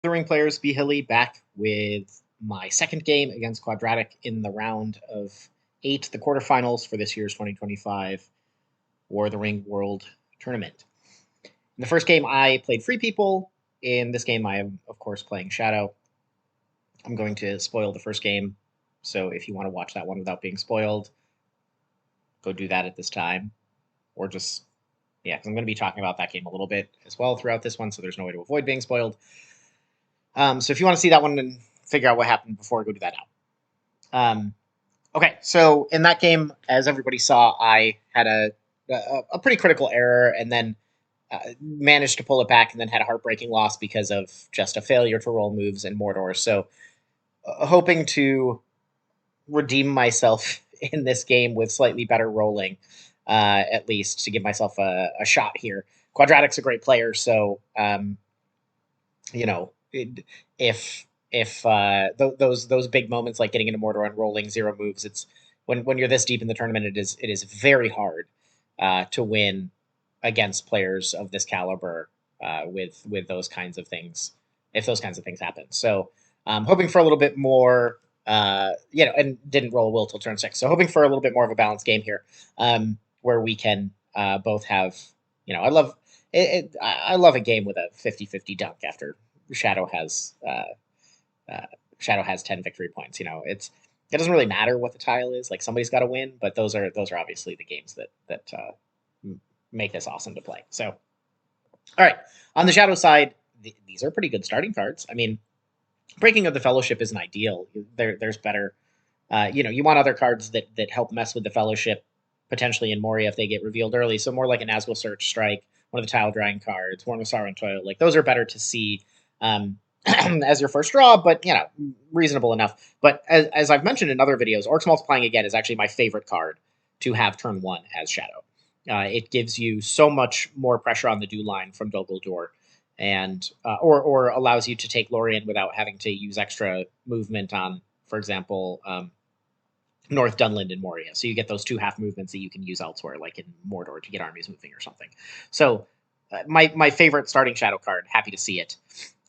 Ring players, be Hilly back with my second game against Quadratic in the round of 8, the quarterfinals for this year's 2025 War of the Ring World Tournament. In the first game, I played Free People. In this game, I am, of course, playing Shadow. I'm going to spoil the first game, so if you want to watch that one without being spoiled, go do that at this time. Or just, yeah, because I'm going to be talking about that game a little bit as well throughout this one, so there's no way to avoid being spoiled. So if you want to see that one and figure out what happened before, go do that now. Okay, so in that game, as everybody saw, I had a pretty critical error and then managed to pull it back and then had a heartbreaking loss because of just a failure to roll moves in Mordor. So hoping to redeem myself in this game with slightly better rolling, at least to give myself a shot here. Quadratic's a great player, so you know, if those big moments like getting into Mordor and rolling zero moves, it's when you're this deep in the tournament, it is very hard to win against players of this caliber with those kinds of things. If those kinds of things happen, so hoping for a little bit more. And didn't roll a will till turn 6. So hoping for a little bit more of a balanced game here, where we can both have. I love I love a game with a 50-50 dunk after Shadow has uh, Shadow has 10 victory points. It doesn't really matter what the tile is. Like somebody's got to win, but those are obviously the games that make this awesome to play. So, all right, on the Shadow side, these are pretty good starting cards. I mean, Breaking of the Fellowship isn't ideal. There's better. You want other cards that help mess with the Fellowship potentially in Moria if they get revealed early. So more like an Nazgul Search Strike, one of the Tile Drying cards, one of Sauron Toil. Like those are better to see as your first draw, but reasonable enough. But as I've mentioned in other videos, Orcs Multiplying Again is actually my favorite card to have turn 1 as Shadow. It gives you so much more pressure on the dew line from Dol Guldur, and or allows you to take Lorien without having to use extra movement on, for example, North Dunland and Moria. So you get those 2 half movements that you can use elsewhere, like in Mordor to get armies moving or something. So my favorite starting Shadow card. Happy to see it.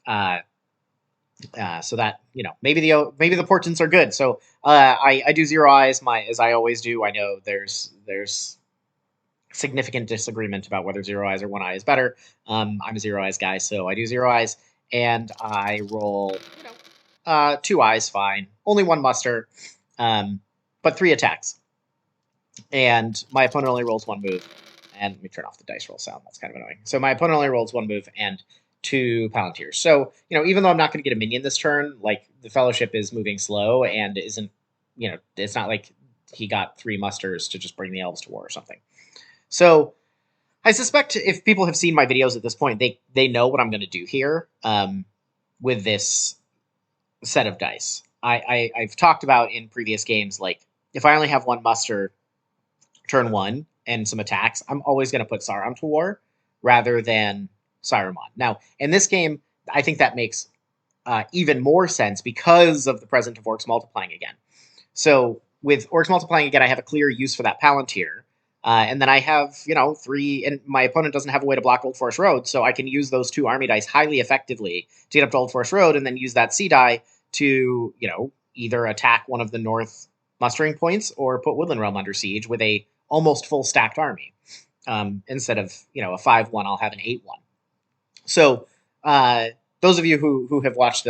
So that maybe the portents are good. So I do Zero Eyes as I always do. I know there's significant disagreement about whether Zero Eyes or One Eye is better. I'm a Zero Eyes guy, so I do Zero Eyes, and I roll 2 eyes, fine. Only 1 muster, but 3 attacks, and my opponent only rolls 1 move. And let me turn off the dice roll sound. That's kind of annoying. So my opponent only rolls 1 move and 2 Palantirs. So even though I'm not going to get a minion this turn, like the Fellowship is moving slow and isn't, it's not like he got 3 musters to just bring the elves to war or something. So I suspect if people have seen my videos at this point, they know what I'm going to do here with this set of dice. I've talked about in previous games, like if I only have 1 muster turn 1 and some attacks, I'm always going to put Sauron to war rather than Saruman. Now, in this game, I think that makes even more sense because of the present of Orcs Multiplying Again. So with Orcs Multiplying Again, I have a clear use for that Palantir. And then I have, 3, and my opponent doesn't have a way to block Old Forest Road, so I can use those 2 army dice highly effectively to get up to Old Forest Road and then use that C die to, either attack one of the north mustering points or put Woodland Realm under siege with a almost full stacked army. Instead of, a 5-1, I'll have an 8-1. So those of you who have watched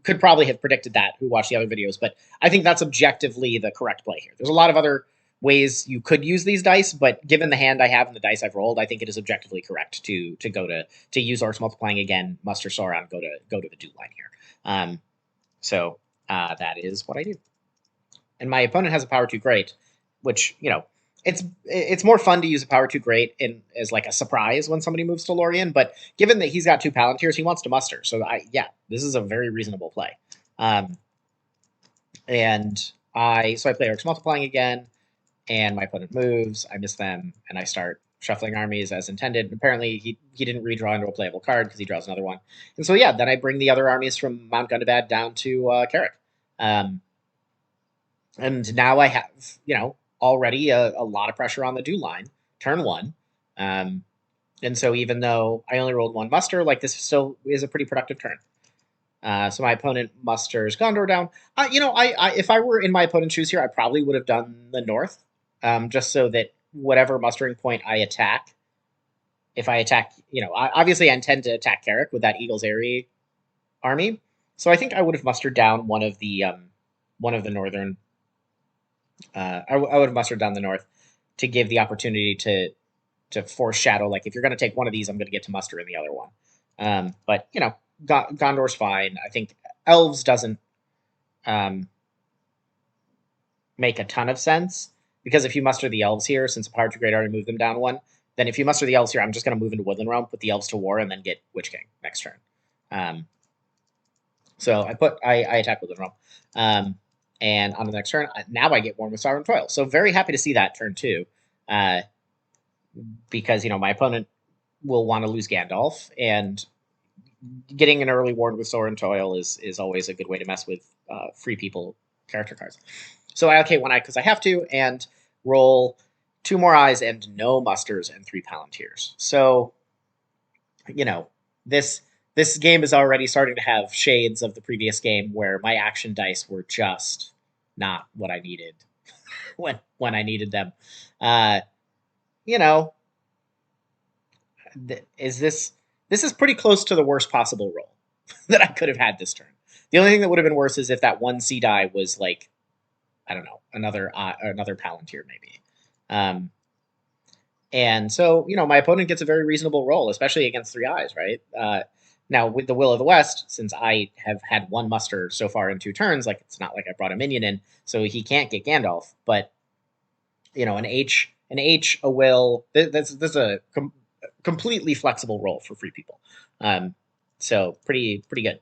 could probably have predicted that, who watched the other videos, but I think that's objectively the correct play here. There's a lot of other ways you could use these dice, but given the hand I have and the dice I've rolled, I think it is objectively correct to use Orcs Multiplying Again, muster Sauron, go to the dew line here. So that is what I do. And my opponent has a power 2 great, which it's more fun to use a power 2 great as like a surprise when somebody moves to Lorien. But given that he's got 2 Palantirs, he wants to muster. So this is a very reasonable play. And I play Orcs Multiplying Again, and my opponent moves. I miss them, and I start shuffling armies as intended. Apparently, he didn't redraw into a playable card because he draws another one. And so then I bring the other armies from Mount Gundabad down to Carrick. And now I have, already a lot of pressure on the dew line, turn 1. And so even though I only rolled 1 muster, like this still is a pretty productive turn. So my opponent musters Gondor down. If I were in my opponent's shoes here, I probably would have done the north, just so that whatever mustering point I attack, if I attack, obviously I intend to attack Carrick with that Eagle's Eyrie army. So I think I would have mustered down one of the northern. I would have mustered down the north to give the opportunity to force shadow. Like if you're going to take one of these, I'm going to get to muster in the other one. But Gondor's fine. I think Elves doesn't um, make a ton of sense because if you muster the Elves here, since a Power to Great already moved them down one, then if you muster the Elves here, I'm just going to move into Woodland Realm, put the Elves to war, and then get Witch King next turn. So I attack Woodland Realm. And on the next turn, now I get Worn with Sorrow and Toil. So very happy to see that turn two, because my opponent will want to lose Gandalf, and getting an early Worn with Sorrow and Toil is always a good way to mess with free people character cards. So I allocate one eye because I have to, and roll 2 more eyes and no musters and 3 Palantirs. So, this game is already starting to have shades of the previous game where my action dice were just not what I needed when I needed them. You know, this is pretty close to the worst possible roll that I could have had this turn. The only thing that would have been worse is if that one sea die was like, I don't know, another Palantir maybe. And so, my opponent gets a very reasonable roll, especially against 3 eyes, right? Now, with the Will of the West, since I have had 1 muster so far in 2 turns, like it's not like I brought a minion in, so he can't get Gandalf. But an H, a Will. This is a completely flexible roll for free people. So pretty good.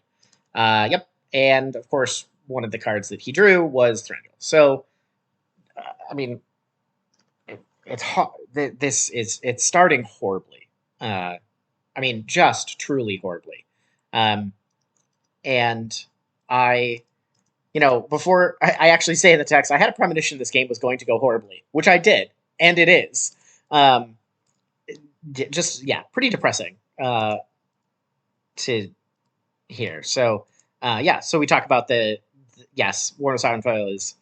Yep. And of course, one of the cards that he drew was Thranduil. So, I mean, it's hard. It's starting horribly. Just truly horribly. And before I actually say in the text, I had a premonition this game was going to go horribly, which I did, and it is. Pretty depressing to hear. So, so we talk about yes, War of Silent Foil is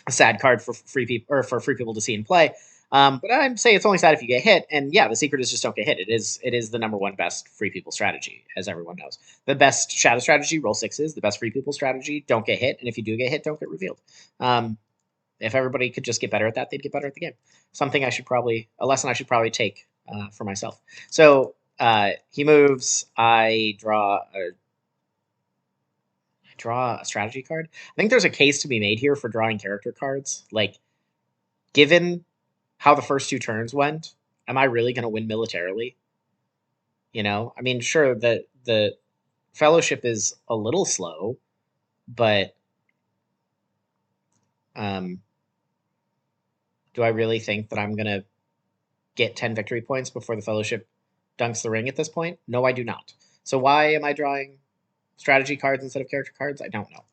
a sad card for free people or for free people to see and play. But I'd say it's only sad if you get hit. And the secret is just don't get hit. It is the number one best free people strategy, as everyone knows. The best shadow strategy, roll 6s. The best free people strategy, don't get hit. And if you do get hit, don't get revealed. If everybody could just get better at that, they'd get better at the game. A lesson I should probably take for myself. So he moves. I draw a strategy card. I think there's a case to be made here for drawing character cards. Like, given how the first 2 turns went, am I really going to win militarily? Sure, the Fellowship is a little slow, but do I really think that I'm going to get 10 victory points before the Fellowship dunks the ring at this point? No, I do not. So why am I drawing strategy cards instead of character cards? I don't know.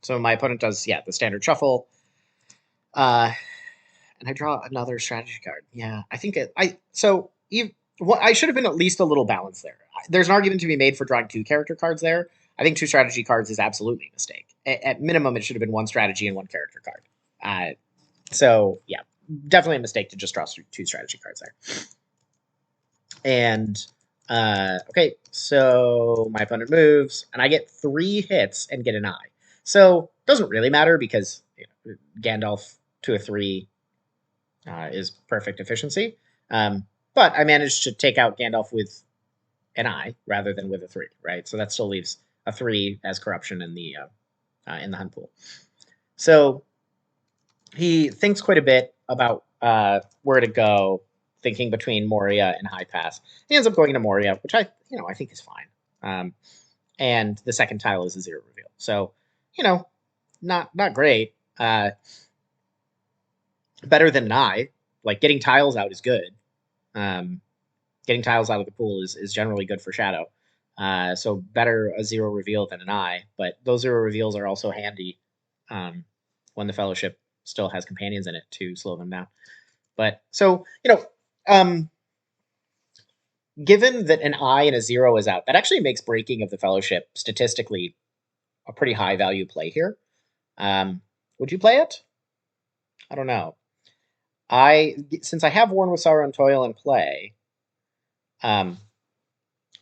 So my opponent does, the standard shuffle. And I draw another strategy card. Yeah, I think I should have been at least a little balanced there. There's an argument to be made for drawing 2 character cards there. I think 2 strategy cards is absolutely a mistake. At minimum, it should have been 1 strategy and 1 character card. Definitely a mistake to just draw 2 strategy cards there. And okay, so my opponent moves, and I get 3 hits and get an eye. So it doesn't really matter because Gandalf to a 3 is perfect efficiency. But I managed to take out Gandalf with an eye rather than with a 3, right? So that still leaves a 3 as corruption in the hunt pool. So he thinks quite a bit about where to go, thinking between Moria and High Pass. He ends up going to Moria, which I think is fine. And the second tile is a 0 reveal. So, not great. Better than an eye. Like, getting tiles out is good. Getting tiles out of the pool is generally good for Shadow. So better a 0 reveal than an eye. But those 0 reveals are also handy when the Fellowship still has companions in it to slow them down. But so, given that an I and a 0 is out, that actually makes Breaking of the Fellowship statistically a pretty high value play here. Would you play it? I don't know. Since I have Worn with Sorrow and Toil in play, um,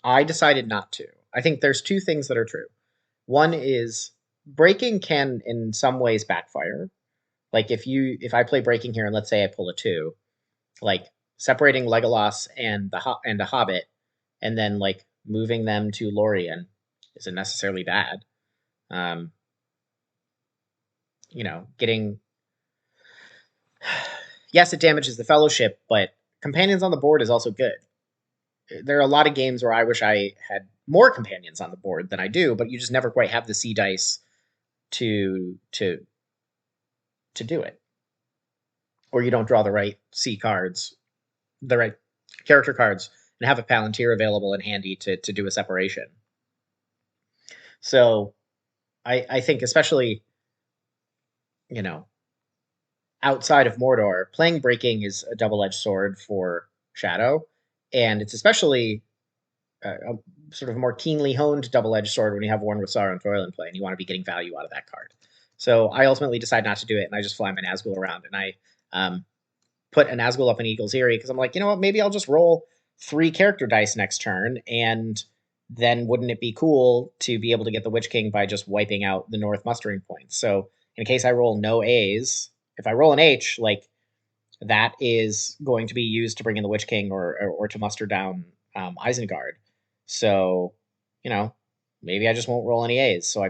I decided not to. I think there's two things that are true. One is Breaking can in some ways backfire. Like if I play Breaking here and let's say I pull a 2, like separating Legolas and a Hobbit, and then like moving them to Lorien isn't necessarily bad. Um, getting yes, it damages the Fellowship, but companions on the board is also good. There are a lot of games where I wish I had more companions on the board than I do, but you just never quite have the C dice to to to do it, or you don't draw the right C cards, the right character cards, and have a Palantir available and handy to do a separation. So I think especially, you know, outside of Mordor, playing Breaking is a double-edged sword for Shadow, and it's especially a sort of more keenly honed double-edged sword when you have Worn with Sorrow and Toil in play, and you want to be getting value out of that card. So I ultimately decide not to do it, and I just fly my Nazgul around, and I put a Nazgul up in Eagle's Eyrie because I'm like, you know what, maybe I'll just roll 3 character dice next turn, and then wouldn't it be cool to be able to get the Witch King by just wiping out the North mustering points? So in case I roll no A's, if I roll an H, like that is going to be used to bring in the Witch King or to muster down Isengard. So, maybe I just won't roll any A's. So I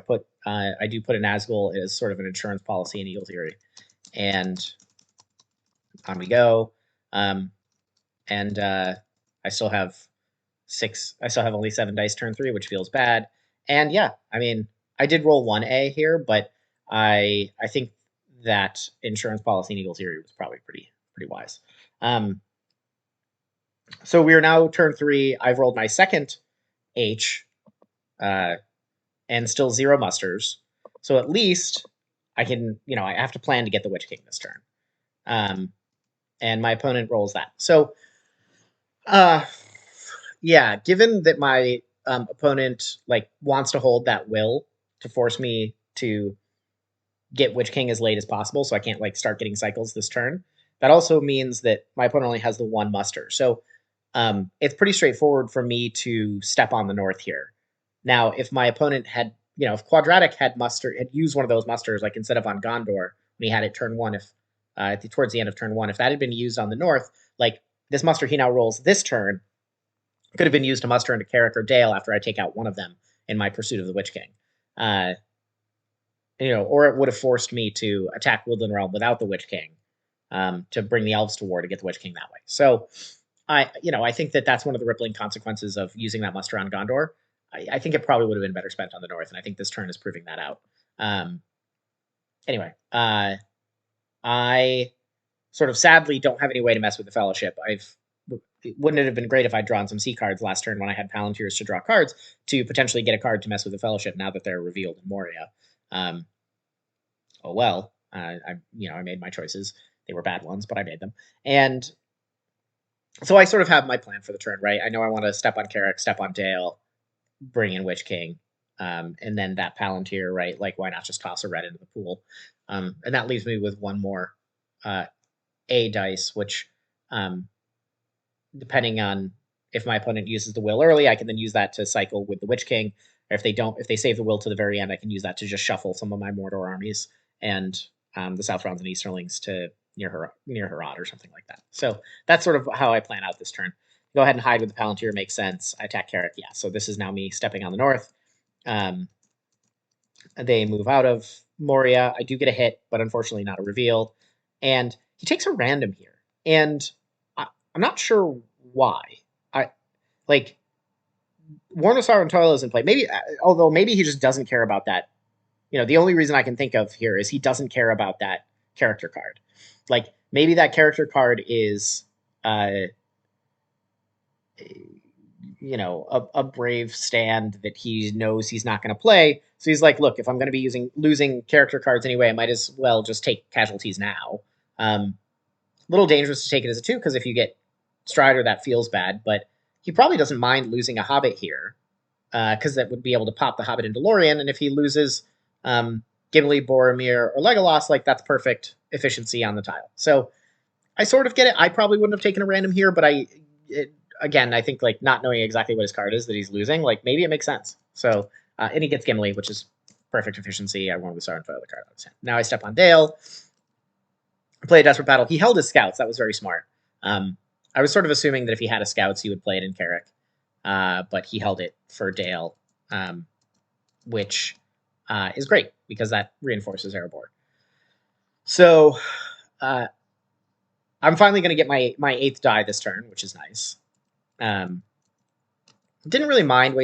do put a Nazgul as sort of an insurance policy in Eagle's Eyrie, and on we go. And I still have only 7 dice turn 3, which feels bad. And yeah, I mean, I did roll 1 A here, but I think that insurance policy in Eagle's Eyrie was probably pretty wise. So we are now turn 3. I've rolled my second H, and still 0 musters. So at least I can, I have to plan to get the Witch King this turn. And my opponent rolls that. So, yeah, given that my opponent like wants to hold that will to force me to get Witch King as late as possible, so I can't like start getting cycles this turn. That also means that my opponent only has the 1 muster. So it's pretty straightforward for me to step on the North here. Now, if my opponent had, if Quadratic had used one of those musters, like instead of on Gondor when he had it turn 1, if towards the end of turn 1, if that had been used on the North, like this muster he now rolls this turn could have been used to muster into Carrick or Dale after I take out one of them in my pursuit of the Witch King. Or it would have forced me to attack Woodland Realm without the Witch King, to bring the elves to war to get the Witch King that way. So I think that that's one of the rippling consequences of using that muster on Gondor. I think it probably would have been better spent on the North, and I think this turn is proving that out. Anyway, I sort of sadly don't have any way to mess with the Fellowship. Wouldn't it have been great if I'd drawn some C cards last turn when I had Palantirs to draw cards to potentially get a card to mess with the Fellowship now that they're revealed in Moria? Oh well, I made my choices. They were bad ones, but I made them. And so I sort of have my plan for the turn, right? I know I want to step on Carrick, step on Dale, bring in Witch King, and then that Palantir, right? Like, why not just toss a red into the pool? And that leaves me with 1 more A dice, which, depending on if my opponent uses the will early, I can then use that to cycle with the Witch King. Or if they save the will to the very end, I can use that to just shuffle some of my Mordor armies and the Southrons and Easterlings to near Harad or something like that. So that's sort of how I plan out this turn. Go ahead and hide with the Palantir, makes sense. I attack Carrick, yeah. So this is now me stepping on the North. They move out of Moria. I do get a hit, but unfortunately not a reveal. And he takes a random here. And I'm not sure why. Worn with Sorrow and Toil is in play. Although maybe he just doesn't care about that. The only reason I can think of here is he doesn't care about that character card. Like, maybe that character card is, a brave stand that he knows he's not going to play. So he's like, look, if I'm going to be losing character cards anyway, I might as well just take casualties now. A little dangerous to take it as a 2, because if you get Strider, that feels bad. But he probably doesn't mind losing a Hobbit here, because that would be able to pop the Hobbit into Lorien, and if he loses Gimli, Boromir, or Legolas, like that's perfect efficiency on the tile. So I sort of get it. I probably wouldn't have taken a random here, but again, I think like not knowing exactly what his card is that he's losing, like maybe it makes sense. So and he gets Gimli, which is perfect efficiency. I won with Star and Foil the card on his hand. Now I step on Dale, play a Desperate Battle. He held his scouts. That was very smart. I was sort of assuming that if he had a scouts, he would play it in Carrick, but he held it for Dale, which is great because that reinforces Erebor. So I'm finally going to get my 8th die this turn, which is nice. Didn't really mind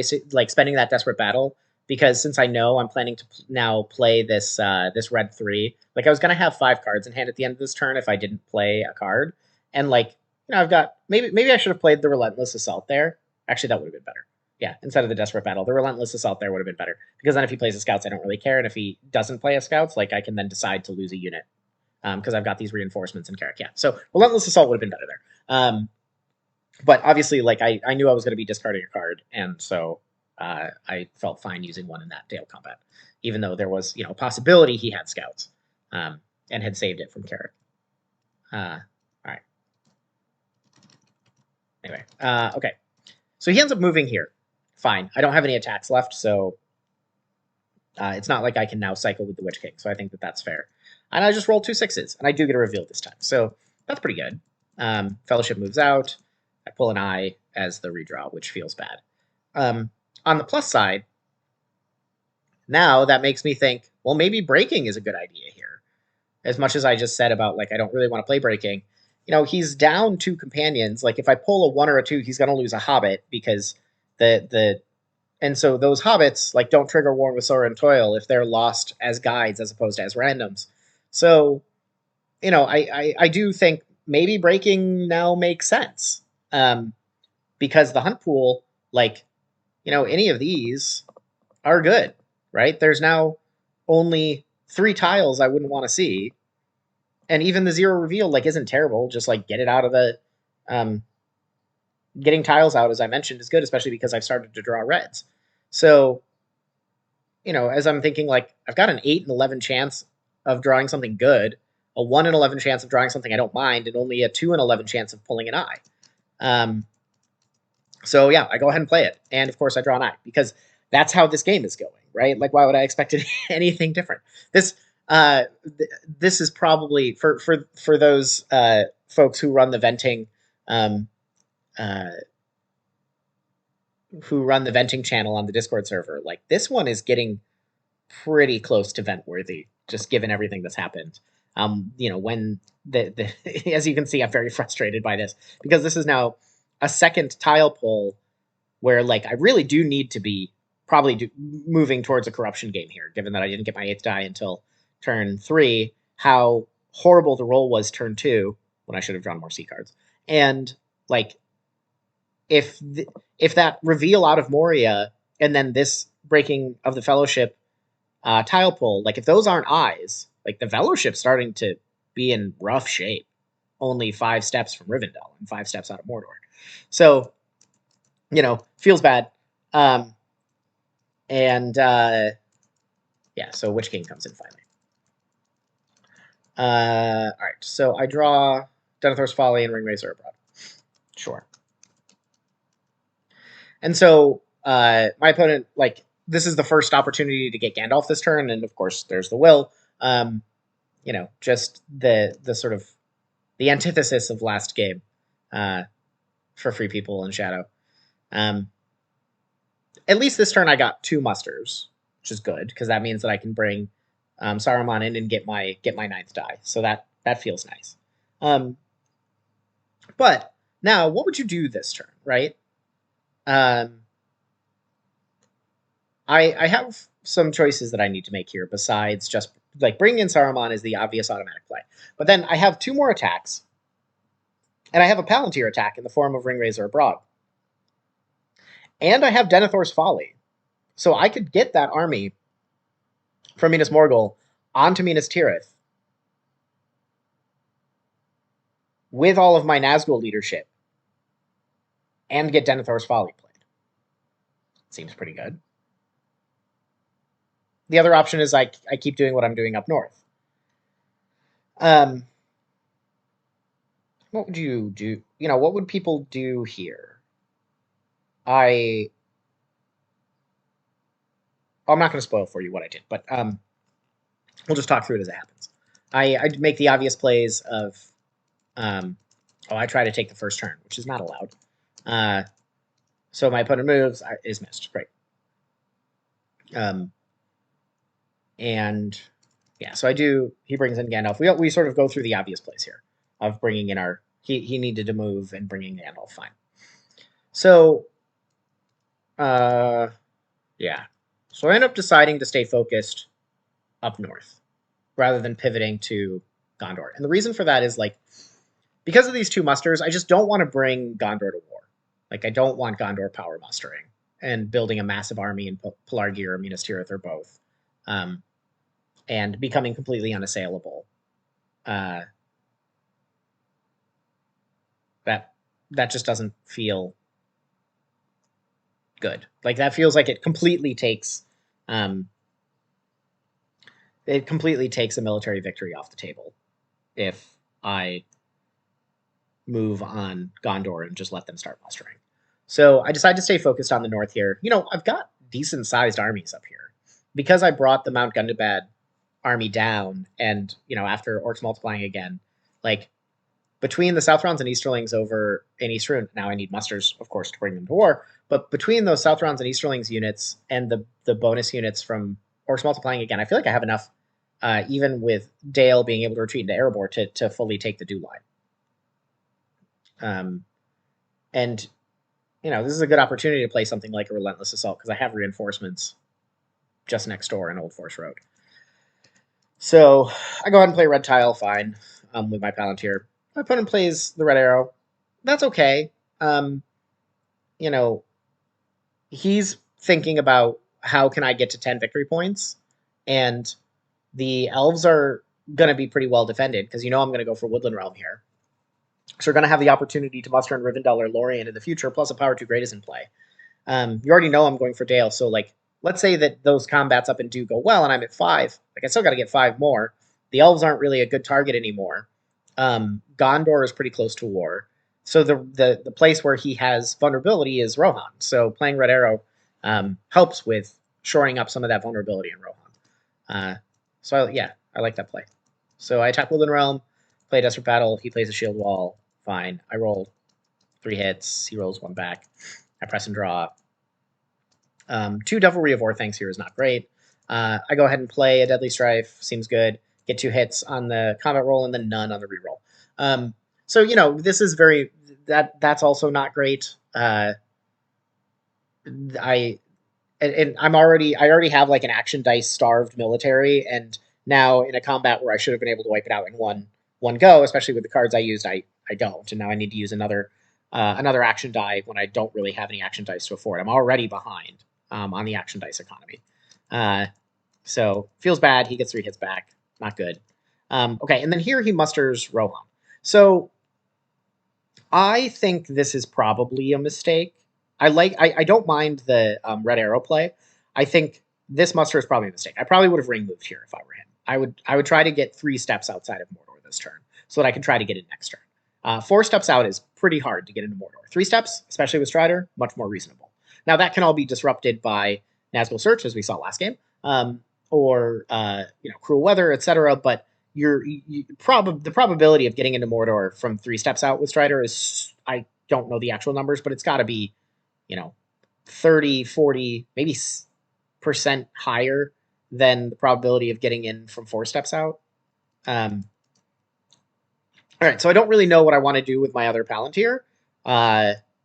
spending that Desperate Battle, because since I know I'm planning to now play this this red 3, like I was going to have 5 cards in hand at the end of this turn if I didn't play a card, and like I've got maybe I should have played the Relentless Assault there. Actually, that would have been better. Yeah, instead of the Desperate Battle, the Relentless Assault there would have been better, because then if he plays a Scouts, I don't really care, and if he doesn't play a Scouts, like I can then decide to lose a unit, because I've got these reinforcements in Carrick. Yeah, so Relentless Assault would have been better there. But obviously, like I knew I was going to be discarding a card, and so I felt fine using one in that Dale combat, even though there was a possibility he had Scouts and had saved it from Carrick. All right. Anyway, okay. So he ends up moving here. Fine. I don't have any attacks left, so it's not like I can now cycle with the Witch King. So I think that that's fair. And I just rolled 2 6s, and I do get a reveal this time. So that's pretty good. Fellowship moves out. I pull an eye as the redraw, which feels bad. On the plus side, now that makes me think, well, maybe breaking is a good idea here. As much as I just said about, like, I don't really want to play breaking, he's down 2 companions. Like, if I pull a 1 or a 2, he's going to lose a Hobbit, because and so those Hobbits, like, don't trigger War with Sorrow and Toil if they're lost as guides as opposed to as randoms. So, I do think maybe breaking now makes sense. Because the hunt pool, like, any of these are good, right? There's now only 3 tiles I wouldn't want to see. And even the 0 reveal, like, isn't terrible. Just, like, get it out of the... getting tiles out, as I mentioned, is good, especially because I've started to draw reds. So, as I'm thinking, like, I've got an 8 in 11 chance of drawing something good, a 1 in 11 chance of drawing something I don't mind, and only a 2 in 11 chance of pulling an eye. So yeah, I go ahead and play it. And of course I draw an eye, because that's how this game is going, right? Like, why would I expect anything different? This is probably for those folks who run the venting channel on the Discord server. Like, this one is getting pretty close to vent worthy, just given everything that's happened. When the as you can see, I'm very frustrated by this, because this is now a second tile pull where, like, I really do need to be probably moving towards a corruption game here, given that I didn't get my 8th die until turn 3, how horrible the roll was turn 2, when I should have drawn more C cards. And, like, if that reveal out of Moria and then this breaking of the Fellowship tile pull, like, if those aren't eyes, like, the Fellowship's starting to be in rough shape. Only 5 steps from Rivendell and 5 steps out of Mordor. So, feels bad. Yeah, so Witch King comes in finally. All right, so I draw Denethor's Folly and Ringrazor Abroad. Sure. And so my opponent, like, this is the first opportunity to get Gandalf this turn, and of course there's the will. Just the sort of the antithesis of last game for Free People and Shadow. At least this turn I got 2 musters, which is good, because that means that I can bring Saruman in and get my 9th die. So that feels nice. But now, what would you do this turn, right? I have some choices that I need to make here, besides just, like, bringing in Saruman is the obvious automatic play. But then I have 2 more attacks, and I have a Palantir attack in the form of Ringrazor Abroad. And I have Denethor's Folly. So I could get that army from Minas Morgul onto Minas Tirith with all of my Nazgul leadership and get Denethor's Folly played. Seems pretty good. The other option is I keep doing what I'm doing up north. What would you do? What would people do here? I'm not going to spoil for you what I did, but we'll just talk through it as it happens. I make the obvious plays of, I try to take the first turn, which is not allowed. So my opponent moves, is missed. Great. And yeah, so he brings in Gandalf. We sort of go through the obvious plays here of bringing in he needed to move and bringing Gandalf, fine. So, yeah. So I end up deciding to stay focused up north rather than pivoting to Gondor. And the reason for that is, because of these two musters, I just don't want to bring Gondor to war. I don't want Gondor power mustering and building a massive army in Pelargir or Minas Tirith or both, and becoming completely unassailable. That just doesn't feel good. That feels like it completely takes a military victory off the table if I move on Gondor and just let them start mustering. So I decided to stay focused on the north here. I've got decent sized armies up here because I brought the Mount Gundabad army down, and after Orcs multiplying again, between the Southrons and Easterlings over in Easterun, now I need musters, of course, to bring them to war. But between those Southrons and Easterlings units and the bonus units from Orcs multiplying again, I feel like I have enough, even with Dale being able to retreat into Erebor, to fully take the Dew line. And this is a good opportunity to play something like a Relentless Assault because I have reinforcements just next door in Old Forest Road. So I go ahead and play red tile, fine, with my Palantir. My opponent plays the red arrow. That's okay. He's thinking about how can I get to 10 victory points, and the elves are going to be pretty well defended because I'm going to go for Woodland Realm here. So we're going to have the opportunity to muster in Rivendell or Lorien in the future, plus a Power 2 Great is in play. You already know I'm going for Dale, so let's say that those combats up and do go well and I'm at 5. I still got to get 5 more. The elves aren't really a good target anymore. Gondor is pretty close to war. So the place where he has vulnerability is Rohan. So playing Red Arrow helps with shoring up some of that vulnerability in Rohan. I like that play. So I attack Woodland Realm, play Desperate Battle. He plays a Shield Wall. Fine. I roll 3 hits. He rolls 1 back. I press and draw. 2 Devilry of Orthancs here is not great. I go ahead and play a Deadly Strife. Seems good. Get 2 hits on the combat roll and then none on the reroll. This is that's also not great. I already have an action dice starved military, and now in a combat where I should have been able to wipe it out in one go, especially with the cards I used, I don't, and now I need to use another action die when I don't really have any action dice to afford. I'm already behind on the action dice economy. So feels bad. He gets 3 hits back. Not good. Okay, and then here he musters Rohan. So I think this is probably a mistake. I don't mind the red arrow play. I think this muster is probably a mistake. I probably would have ring moved here if I were him. I would try to get 3 steps outside of Mordor this turn so that I can try to get it next turn. 4 steps out is pretty hard to get into Mordor. 3 steps, especially with Strider, much more reasonable. Now that can all be disrupted by Nazgul Search, as we saw last game, or cruel weather, etc. But the probability of getting into Mordor from 3 steps out with Strider is, I don't know the actual numbers, but it's got to be 30, 40, maybe % higher than the probability of getting in from 4 steps out. All right, so I don't really know what I want to do with my other Palantir.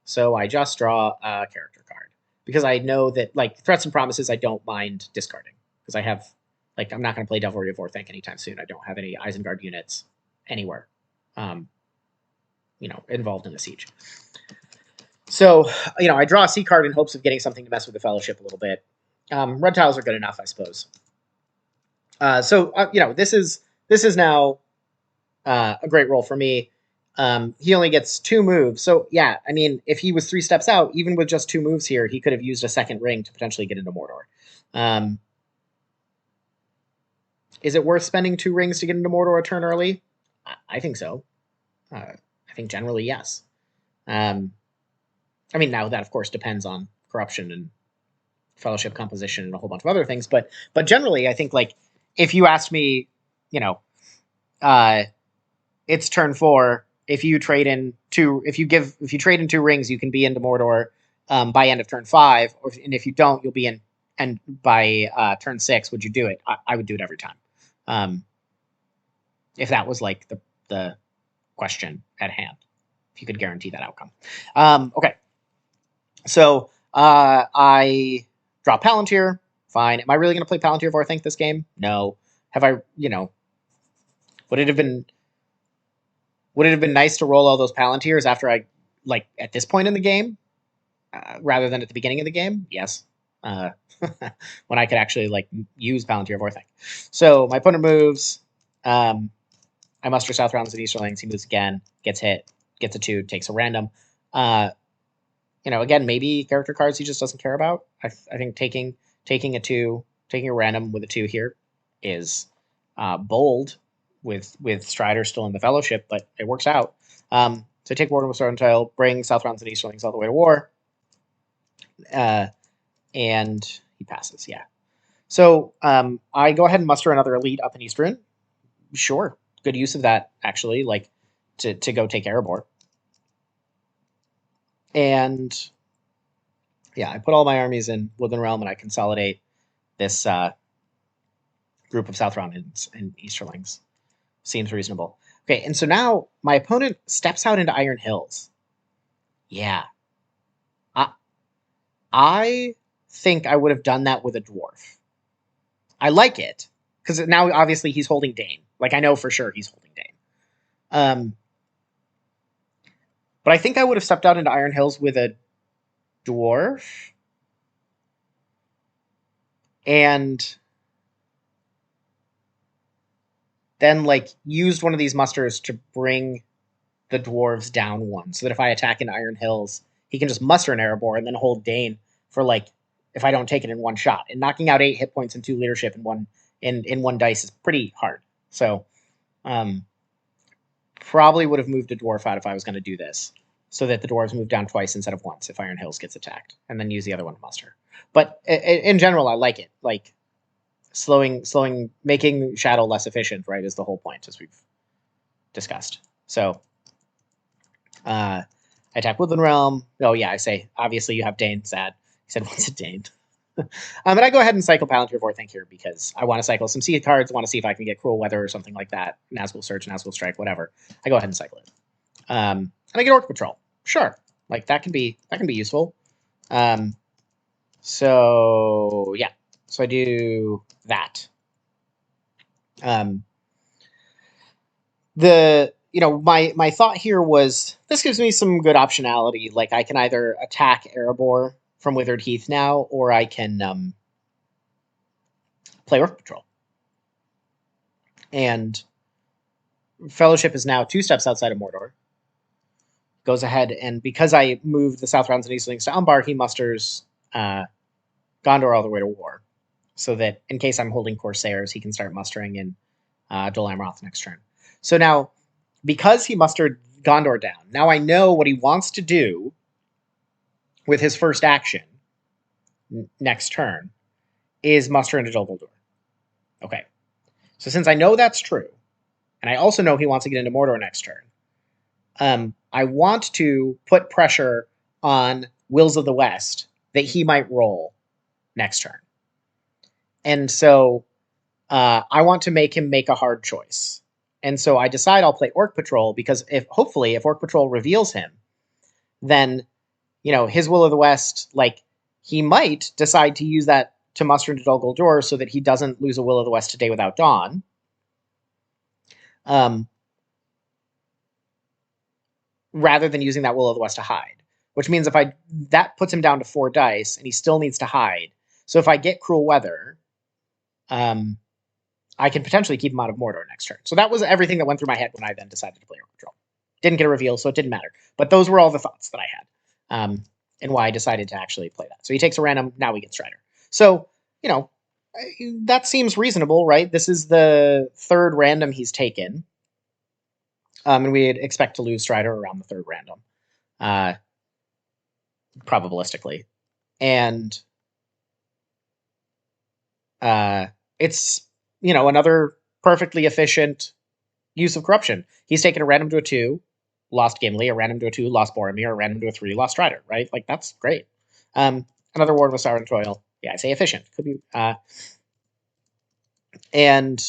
So I just draw a character card because I know that Threats and Promises I don't mind discarding because I have I'm not going to play Devilry of Orthanc anytime soon. I don't have any Isengard units anywhere, involved in the siege. So, I draw a C card in hopes of getting something to mess with the Fellowship a little bit. Red tiles are good enough, I suppose. This is now a great roll for me. He only gets 2 moves. So yeah, I mean, if he was 3 steps out, even with just 2 moves here, he could have used a second ring to potentially get into Mordor. Um, is it worth spending 2 rings to get into Mordor a turn early? I think so. I think generally yes. Um, I mean, now that of course depends on corruption and fellowship composition and a whole bunch of other things, but generally, I think like if you asked me, you know, uh, it's turn 4. If you trade in if you trade in 2 rings, you can be into Mordor by end of turn 5, and if you don't, you'll be in and by turn 6. Would you do it? I would do it every time. Um, if that was like the question at hand, if you could guarantee that outcome. Okay, so I draw Palantir. Fine. Am I really going to play Palantir for I think this game? No. Have I? Would it have been nice to roll all those Palantirs after I like at this point in the game, rather than at the beginning of the game? Yes. When I could actually like use Palantir Vorthink. So my opponent moves. I muster Southrounds and Easterlings. He moves again, gets hit, gets a 2, takes a random. Again, maybe character cards he just doesn't care about. I think taking a 2, taking a random with a 2 here is bold with Strider still in the Fellowship, but it works out. So take Warden with Sword Tile, bring Southrounds and Easterlings all the way to war, and he passes. Yeah. So I go ahead and muster another elite up in Eastern. Sure, good use of that actually, like to go take Erebor. And yeah, I put all my armies in Woodland Realm and I consolidate this group of Southrounds and Easterlings. Seems reasonable. Okay, and so now my opponent steps out into Iron Hills. Yeah. I think I would have done that with a dwarf. I like it, because now obviously he's holding Dane. Like, I know for sure he's holding Dane. But I think I would have stepped out into Iron Hills with a dwarf. And then, like, used one of these musters to bring the dwarves down 1. So that if I attack in Iron Hills, he can just muster an Erebor and then hold Dane for, like, if I don't take it in 1 shot. And knocking out 8 hit points and 2 leadership in one dice is pretty hard. So, probably would have moved a dwarf out if I was going to do this, so that the dwarves move down twice instead of once if Iron Hills gets attacked, and then use the other one to muster. But in general, I like it. Like, slowing, making Shadow less efficient, right, is the whole point, as we've discussed. So, I attack Woodland Realm. Oh yeah, I say, obviously you have Dane. Sad. He said, what's a Dane? But I go ahead and cycle Palantir Vorthink here because I want to cycle some sea cards. I want to see if I can get Cruel Weather or something like that. Nazgul Search, Nazgul Strike, whatever. I go ahead and cycle it. And I get Orc Patrol. Sure. Like, that can be useful. So yeah. So I do that. My thought here was this gives me some good optionality. Like, I can either attack Erebor from Withered Heath now, or I can play Orc Patrol. And Fellowship is now 2 steps outside of Mordor. Goes ahead, and because I moved the Southrounds and Eastlings to Umbar, he musters Gondor all the way to war, so that in case I'm holding Corsairs, he can start mustering in Dol Amroth next turn. So now, because he mustered Gondor down, now I know what he wants to do with his first action next turn is muster into Dol Guldur. Okay. So since I know that's true, and I also know he wants to get into Mordor next turn, I want to put pressure on Wills of the West that he might roll next turn. And so I want to make him make a hard choice. And so I decide I'll play Orc Patrol, because if Orc Patrol reveals him, then, his Will of the West, like, he might decide to use that to muster into Dol Guldur so that he doesn't lose a Will of the West to Day Without Dawn. Rather than using that Will of the West to hide. Which means that puts him down to 4 dice, and he still needs to hide. So if I get Cruel Weather, I can potentially keep him out of Mordor next turn. So that was everything that went through my head when I then decided to play Orc Patrol. Didn't get a reveal, so it didn't matter. But those were all the thoughts that I had, and why I decided to actually play that. So he takes a random. Now we get Strider. So that seems reasonable, right? This is the third random he's taken, and we'd expect to lose Strider around the third random, probabilistically, and it's another perfectly efficient use of corruption. He's taken a random to a 2, lost Gimli, a random to a 2, lost Boromir, a random to a 3, lost Strider, right? Like, that's great. Another Ward with Siren Toil. Yeah, I say efficient. Could be. And,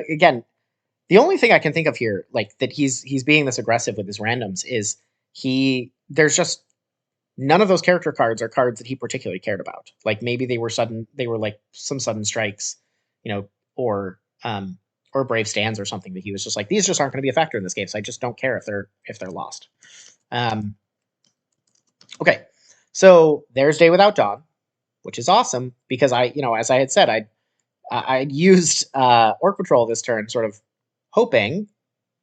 again, the only thing I can think of here, like, that he's being this aggressive with his randoms is there's just none of those character cards are cards that he particularly cared about. Like, maybe they were like some sudden strikes, or brave stands or something that he was just like, these just aren't going to be a factor in this game, so I just don't care if they're lost. Okay, so there's Day Without Dawn, which is awesome because as I had said, I'd used Orc Patrol this turn, sort of hoping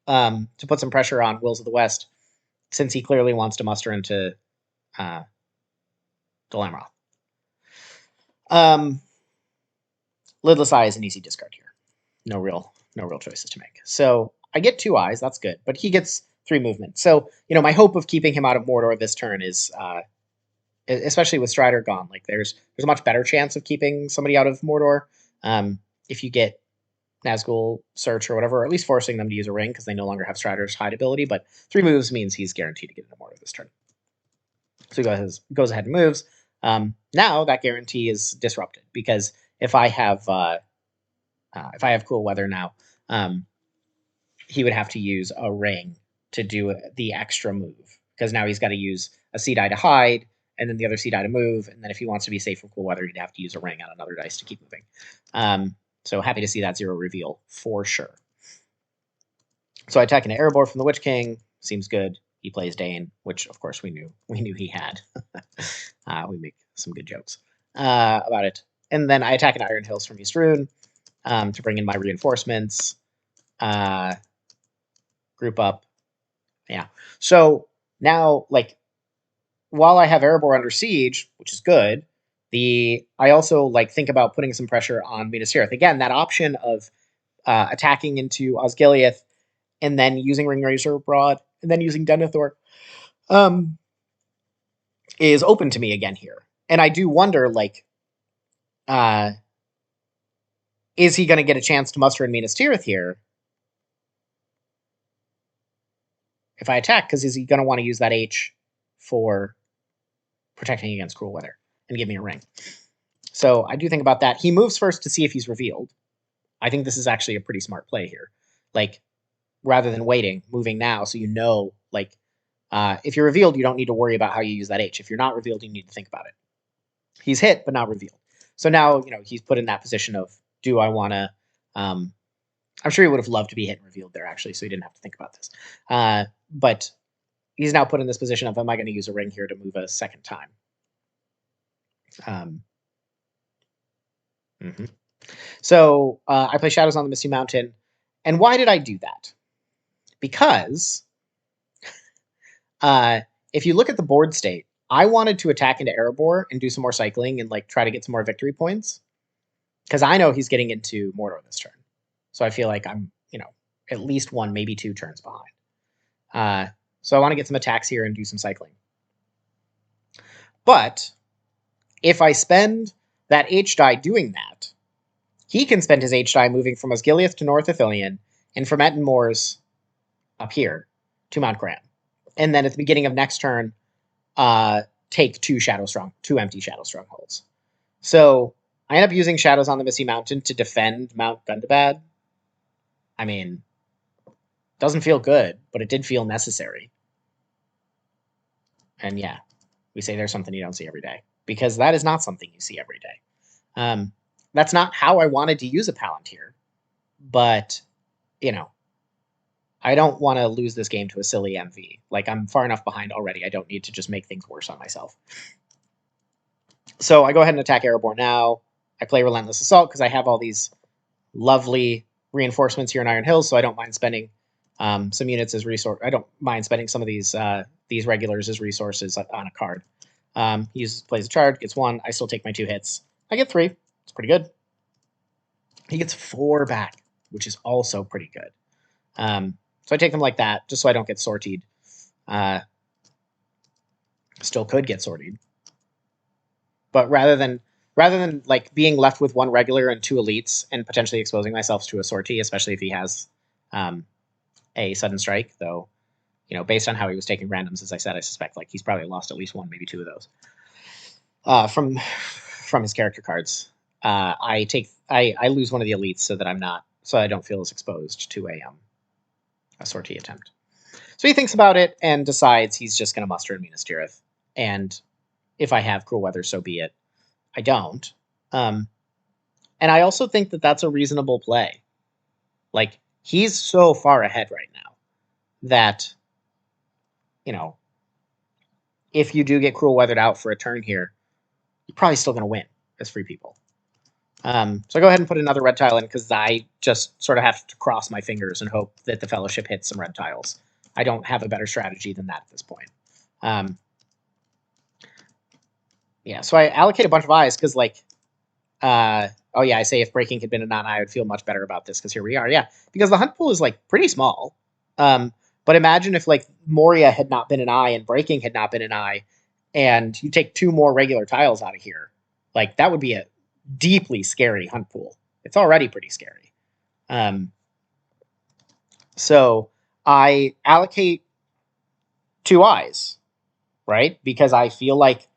to put some pressure on Wills of the West, since he clearly wants to muster into Delamroth. Lidless Eye is an easy discard here. No real choices to make. So I get 2 eyes, that's good, but he gets 3 movement. So, my hope of keeping him out of Mordor this turn is, especially with Strider gone, like there's a much better chance of keeping somebody out of Mordor if you get Nazgul Search or whatever, or at least forcing them to use a ring because they no longer have Strider's hide ability, but 3 moves means he's guaranteed to get into Mordor this turn. So he goes ahead and moves. Now that guarantee is disrupted because if I have Cool Weather now, he would have to use a ring to do the extra move because now he's got to use a Sea Die to hide and then the other Sea Die to move, and then if he wants to be safe from Cool Weather, he'd have to use a ring on another dice to keep moving. So happy to see that 0 reveal for sure. So I attack into Erebor from the Witch King. Seems good. He plays Dane, which of course we knew he had. We make some good jokes about it. And then I attack into Iron Hills from East Rune to bring in my reinforcements. Group up. Yeah. So now, like, while I have Erebor under siege, which is good, I also think about putting some pressure on Minas Tirith. Again, that option of attacking into Osgiliath and then using Ringrazor Broad and then using Denethor is open to me again here. And I do wonder, is he going to get a chance to muster in Minas Tirith here if I attack? Because is he going to want to use that H for protecting against Cruel Weather and give me a ring? So I do think about that. He moves first to see if he's revealed. I think this is actually a pretty smart play here. Rather than waiting, moving now, so if you're revealed, you don't need to worry about how you use that H. If you're not revealed, you need to think about it. He's hit, but not revealed. So now, he's put in that position of, do I want to... I'm sure he would have loved to be hit and revealed there, actually, so he didn't have to think about this. But he's now put in this position of, am I going to use a ring here to move a second time? So I play Shadows on the Misty Mountain. And why did I do that? Because if you look at the board state, I wanted to attack into Erebor and do some more cycling and try to get some more victory points. Because I know he's getting into Mordor this turn. So I feel like I'm, at least 1, maybe 2 turns behind. So I want to get some attacks here and do some cycling. But if I spend that H die doing that, he can spend his H die moving from Osgiliath to North Ithilien and from Etten Moors up here to Mount Graham. And then at the beginning of next turn, take 2 empty Shadow Strongholds. So I end up using Shadows on the Misty Mountain to defend Mount Gundabad. I mean, doesn't feel good, but it did feel necessary. And yeah, we say there's something you don't see every day, because that is not something you see every day. That's not how I wanted to use a Palantir, but, I don't want to lose this game to a silly MV. I'm far enough behind already. I don't need to just make things worse on myself. So I go ahead and attack Erebor now. I play Relentless Assault because I have all these lovely reinforcements here in Iron Hills, so I don't mind spending some units as resource. I don't mind spending some of these regulars as resources on a card. He plays a charge, gets 1. I still take my 2 hits. I get 3. It's pretty good. He gets 4 back, which is also pretty good. So I take them like that, just so I don't get sortied. Still could get sortied, but rather than like being left with 1 regular and 2 elites and potentially exposing myself to a sortie, especially if he has a sudden strike, though, you know, based on how he was taking randoms, as I said, I suspect like he's probably lost at least 1, maybe 2 of those from his character cards. I lose 1 of the elites so I don't feel as exposed to a sortie attempt. So he thinks about it and decides he's just going to muster in Minas Tirith. And if I have Cruel Weather, so be it. I don't. And I also think that that's a reasonable play. Like, he's so far ahead right now that, you know, if you do get Cruel Weathered out for a turn here, you're probably still going to win as free people. So I go ahead and put another red tile in because I just sort of have to cross my fingers and hope that the Fellowship hits some red tiles. I don't have a better strategy than that at this point. Yeah, so I allocate a bunch of eyes because, like, oh yeah, I say if breaking had been a non-eye, I would feel much better about this because here we are. Yeah, because the hunt pool is, like, pretty small. But imagine if, like, Moria had not been an eye and breaking had not been an eye, and you take 2 more regular tiles out of here. Like, that would be a deeply scary hunt pool. It's already pretty scary. So I allocate 2 eyes, right? Because I feel like,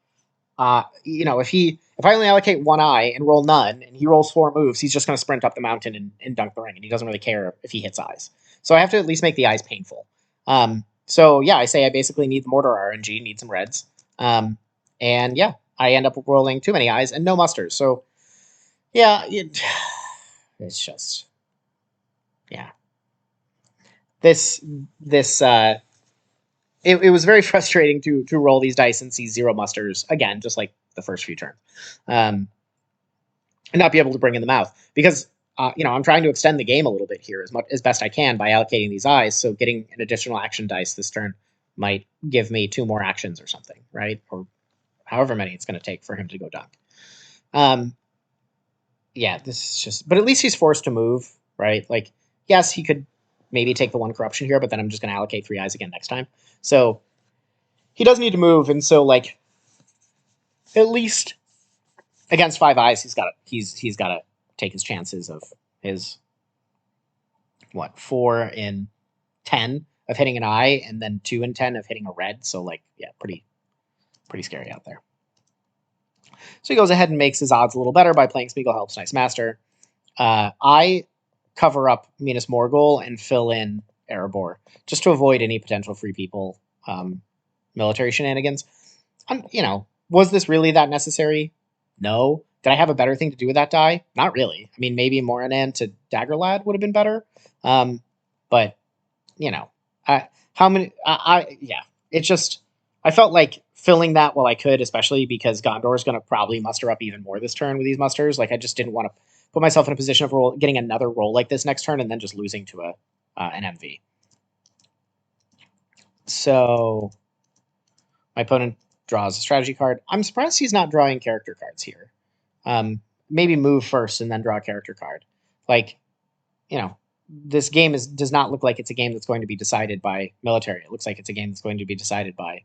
you know, if I only allocate 1 eye and roll none, and he rolls 4 moves, he's just going to sprint up the mountain and dunk the ring, and he doesn't really care if he hits eyes. So I have to at least make the eyes painful. So yeah, I say I basically need the Mortar RNG, need some reds. And yeah, I end up rolling too many eyes and no musters. So yeah, it's just, yeah. It was very frustrating to roll these dice and see 0 musters again, just like the first few turns, and not be able to bring in the mouth because you know, I'm trying to extend the game a little bit here as best I can by allocating these eyes. So getting an additional action dice this turn might give me 2 more actions or something, right? Or however many it's going to take for him to go dunk. Yeah, this is just, but at least he's forced to move, right? Like, yes, he could maybe take the 1 corruption here, but then I'm just going to allocate 3 eyes again next time. So he does need to move, and so, like, at least against 5 eyes, he's got to take his chances of his 4 in 10 of hitting an eye, and then 2 in 10 of hitting a red. So, like, yeah, pretty scary out there. So he goes ahead and makes his odds a little better by playing Smeagol Helps Nice Master. I cover up Minas Morgul and fill in Erebor just to avoid any potential free people military shenanigans. You know, was this really that necessary? No. Did I have a better thing to do with that die? Not really. I mean, maybe Moranan to Dagger Lad would have been better. But, you know, yeah, it's just, I felt like filling that while I could, especially because Gondor's going to probably muster up even more this turn with these musters. Like, I just didn't want to put myself in a position of getting another roll like this next turn and then just losing to an MV. So my opponent draws a strategy card. I'm surprised he's not drawing character cards here. Maybe move first and then draw a character card. Like, you know, this game does not look like it's a game that's going to be decided by military. It looks like it's a game that's going to be decided by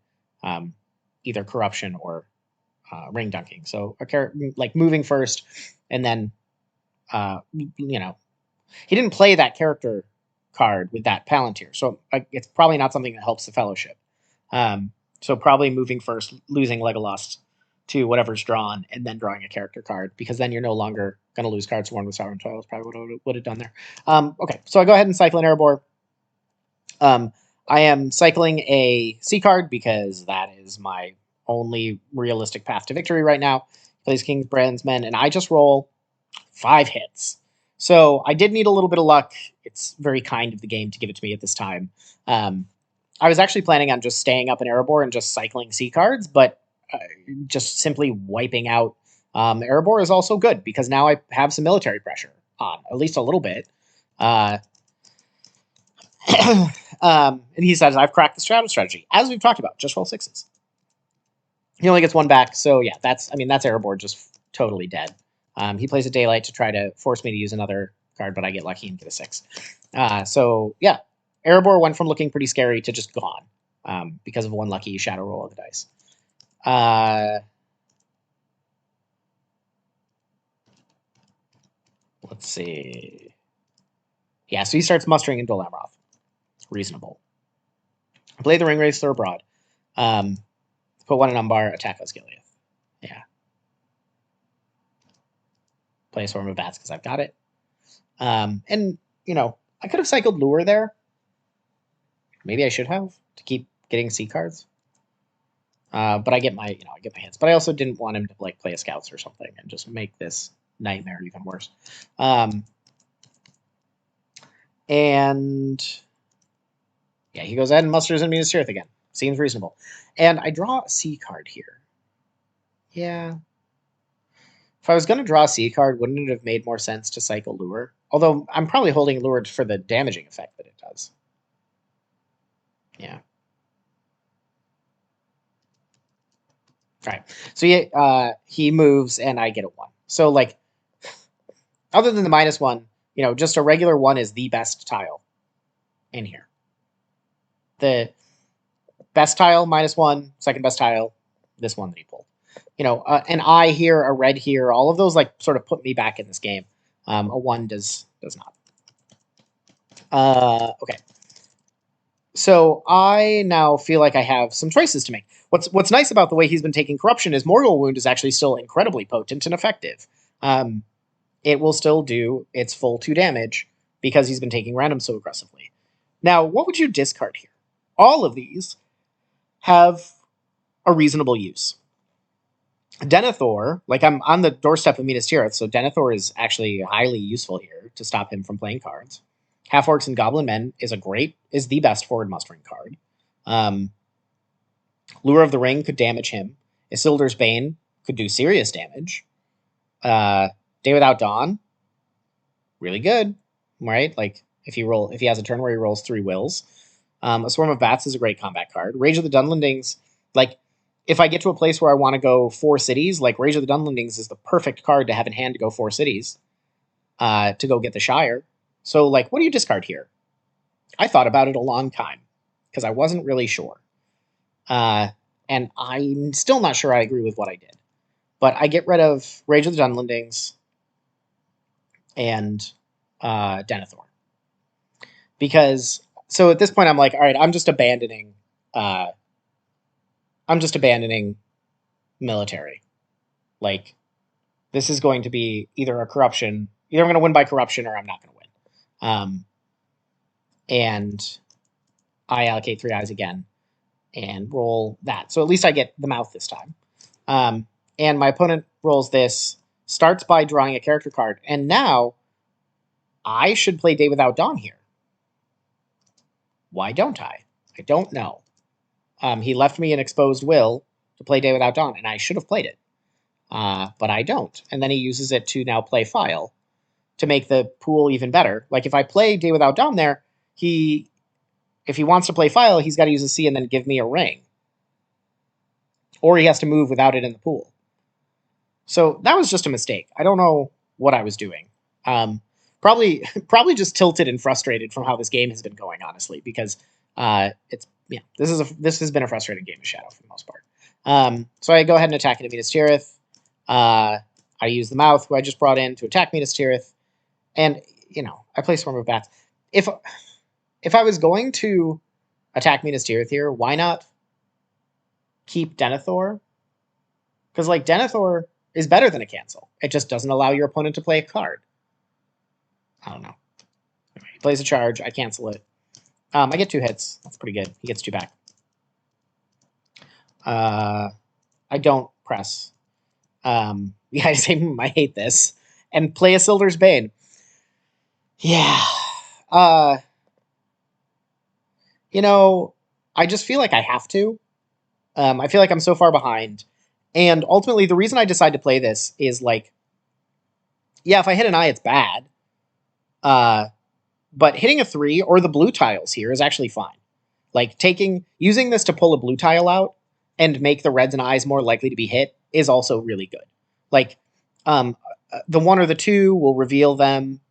either corruption or ring dunking. So like moving first, and then you know, he didn't play that character card with that Palantir, so it's probably not something that helps the Fellowship. So probably moving first, losing Legolas to whatever's drawn, and then drawing a character card, because then you're no longer going to lose cards worn with Sovereign Toil. Is probably what I would have done there. Okay, so I go ahead and cycle in Erebor. I am cycling a C card because that is my only realistic path to victory right now. Plays King's Brandsmen, and I just roll 5 hits. So I did need a little bit of luck. It's very kind of the game to give it to me at this time. I was actually planning on just staying up in Erebor and just cycling C cards, but just simply wiping out Erebor is also good because now I have some military pressure on, at least a little bit. And he says, I've cracked the shadow strategy. As we've talked about, just roll sixes. He only gets one back, so yeah, that's error board just totally dead. He plays a daylight to try to force me to use another card, but I get lucky and get a 6. So yeah, Erebor went from looking pretty scary to just gone because of one lucky shadow roll of the dice. Let's see. Yeah, so he starts mustering in Dol Amroth. Reasonable. Play the Ringwraiths, throw abroad. Put one in Umbar, attack Osgiliath. Yeah. Play a Swarm of Bats because I've got it. And, you know, I could have cycled Lure there. Maybe I should have to keep getting C cards. But I get my hits. But I also didn't want him to like play a Scouts or something and just make this nightmare even worse. And yeah, he goes ahead and musters in Minas Tirith again. Seems reasonable. And I draw a C card here. Yeah. If I was going to draw a C card, wouldn't it have made more sense to cycle Lure? Although I'm probably holding Lure for the damaging effect that it does. Yeah. All right. So he moves and I get a 1. So like, other than the -1, you know, just a regular 1 is the best tile in here. The best tile, -1, second best tile, this one that he pulled. You know, an eye here, a red here, all of those like sort of put me back in this game. A 1 does not. Okay. So I now feel like I have some choices to make. What's nice about the way he's been taking corruption is Mortal Wound is actually still incredibly potent and effective. It will still do its full 2 damage because he's been taking random so aggressively. Now, what would you discard here? All of these have a reasonable use. Denethor, like I'm on the doorstep of Minas Tirith, so Denethor is actually highly useful here to stop him from playing cards. Half Orcs and Goblin Men is the best forward mustering card. Lure of the Ring could damage him. Isildur's Bane could do serious damage. Day Without Dawn, really good, right? Like if he has a turn where he rolls 3 wills. A Swarm of Bats is a great combat card. Rage of the Dunlendings, like if I get to a place where I want to go 4 cities, like Rage of the Dunlendings is the perfect card to have in hand to go 4 cities, to go get the Shire. So like, what do you discard here? I thought about it a long time because I wasn't really sure. And I'm still not sure I agree with what I did. But I get rid of Rage of the Dunlendings and Denethor. Because, so at this point I'm like, all right, I'm just abandoning military. Like, this is going to be either a corruption, either I'm going to win by corruption or I'm not going to win. And I allocate 3 eyes again and roll that. So at least I get the mouth this time. And my opponent rolls this, starts by drawing a character card, and now I should play Day Without Dawn here. Why don't I? I don't know. He left me an exposed will to play Day Without Dawn, and I should have played it. But I don't. And then he uses it to now play File to make the pool even better. Like if I play Day Without Dawn there, if he wants to play File, he's got to use a C and then give me a ring. Or he has to move without it in the pool. So that was just a mistake. I don't know what I was doing. Probably just tilted and frustrated from how this game has been going, honestly, because this has been a frustrating game of Shadow for the most part. So I go ahead and attack into Minas Tirith. I use the Mouth, who I just brought in, to attack Minas Tirith, and I play Swarm of Bats. If I was going to attack Minas Tirith here, why not keep Denethor? Because like Denethor is better than a cancel. It just doesn't allow your opponent to play a card. I don't know. He plays a charge. I cancel it. I get 2 hits. That's pretty good. He gets 2 back. I don't press. I say I hate this. And play Isildur's Bane. Yeah. I just feel like I have to. I feel like I'm so far behind. And ultimately, the reason I decide to play this is like, yeah, if I hit an eye, it's bad. But hitting a 3 or the blue tiles here is actually fine. Like using this to pull a blue tile out and make the reds and eyes more likely to be hit is also really good. Like the 1 or the 2 will reveal them,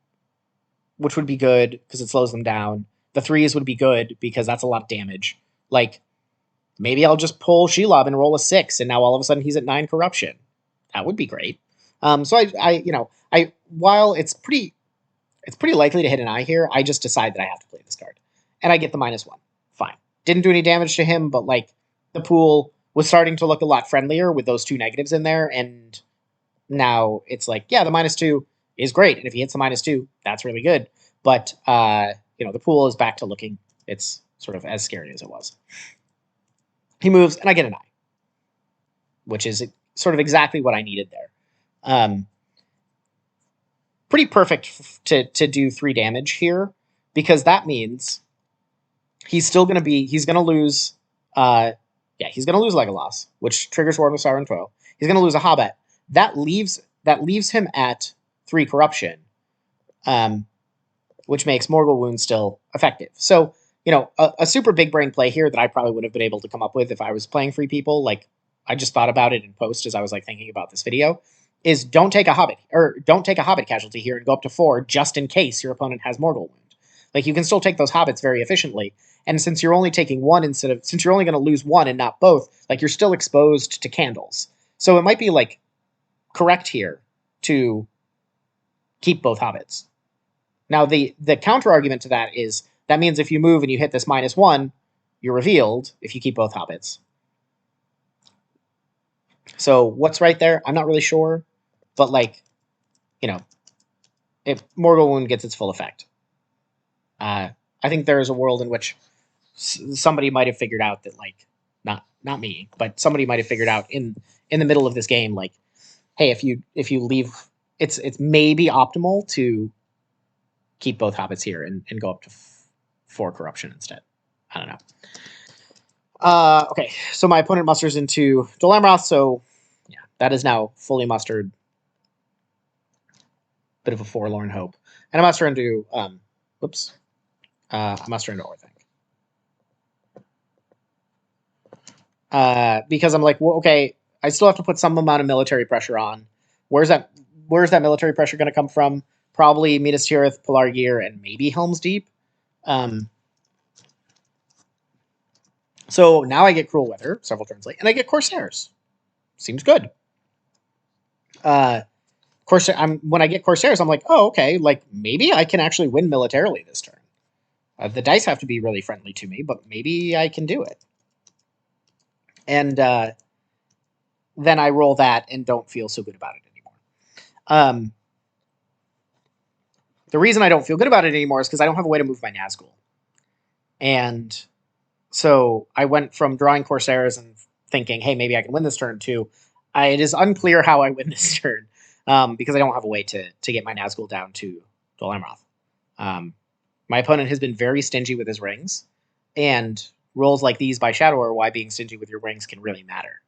which would be good because it slows them down. The 3s would be good because that's a lot of damage. Like maybe I'll just pull Shelob and roll a 6, and now all of a sudden he's at 9 corruption. That would be great. So I while it's pretty likely to hit an eye here, I just decide that I have to play this card, and I get the -1. Fine. Didn't do any damage to him, but like the pool was starting to look a lot friendlier with those 2 negatives in there, and now it's like, yeah, the -2 is great, and if he hits the -2, that's really good. But the pool is back to looking, it's sort of as scary as it was. He moves, and I get an eye, which is sort of exactly what I needed there. Pretty perfect to do 3 damage here, because that means he's going to lose, he's going to lose Legolas, which triggers Ward of Sorrow and Toil. He's going to lose a Hobbit. That leaves him at 3 corruption, which makes Morgul Wound still effective. So, a super big brain play here that I probably would have been able to come up with if I was playing Free People, like, I just thought about it in post as I was like thinking about this video, is don't take a Hobbit casualty here and go up to 4 just in case your opponent has Mortal Wound. Like, you can still take those Hobbits very efficiently, and since you're only taking 1 since you're only going to lose 1 and not both, like, you're still exposed to candles. So it might be like correct here to keep both Hobbits. Now the counter argument to that is that means if you move and you hit this -1, you're revealed if you keep both Hobbits. So what's right there? I'm not really sure, but like, if Mortal Wound gets its full effect, I think there is a world in which somebody might have figured out that, like, not me, but somebody might have figured out in the middle of this game, like, hey, if you leave, it's maybe optimal to keep both Hobbits here and go up to 4 corruption instead. I don't know. Okay, so my opponent musters into Dol Amroth, so yeah, that is now fully mustered. Bit of a forlorn hope. And I muster into, I muster into Orthanc. Because I'm like, well, okay, I still have to put some amount of military pressure on. Where's that military pressure going to come from? Probably Minas Tirith, Pelargir, and maybe Helm's Deep. So now I get Cruel Weather several turns late, and I get Corsairs. Seems good. When I get Corsairs, I'm like, oh, okay, like, maybe I can actually win militarily this turn. The dice have to be really friendly to me, but maybe I can do it. And then I roll that and don't feel so good about it anymore. The reason I don't feel good about it anymore is because I don't have a way to move my Nazgul. And so I went from drawing Corsairs and thinking, hey, maybe I can win this turn, to it is unclear how I win this turn, because I don't have a way to get my Nazgul down to Dol Amroth. My opponent has been very stingy with his rings, and rolls like these by Shadow are why being stingy with your rings can really matter.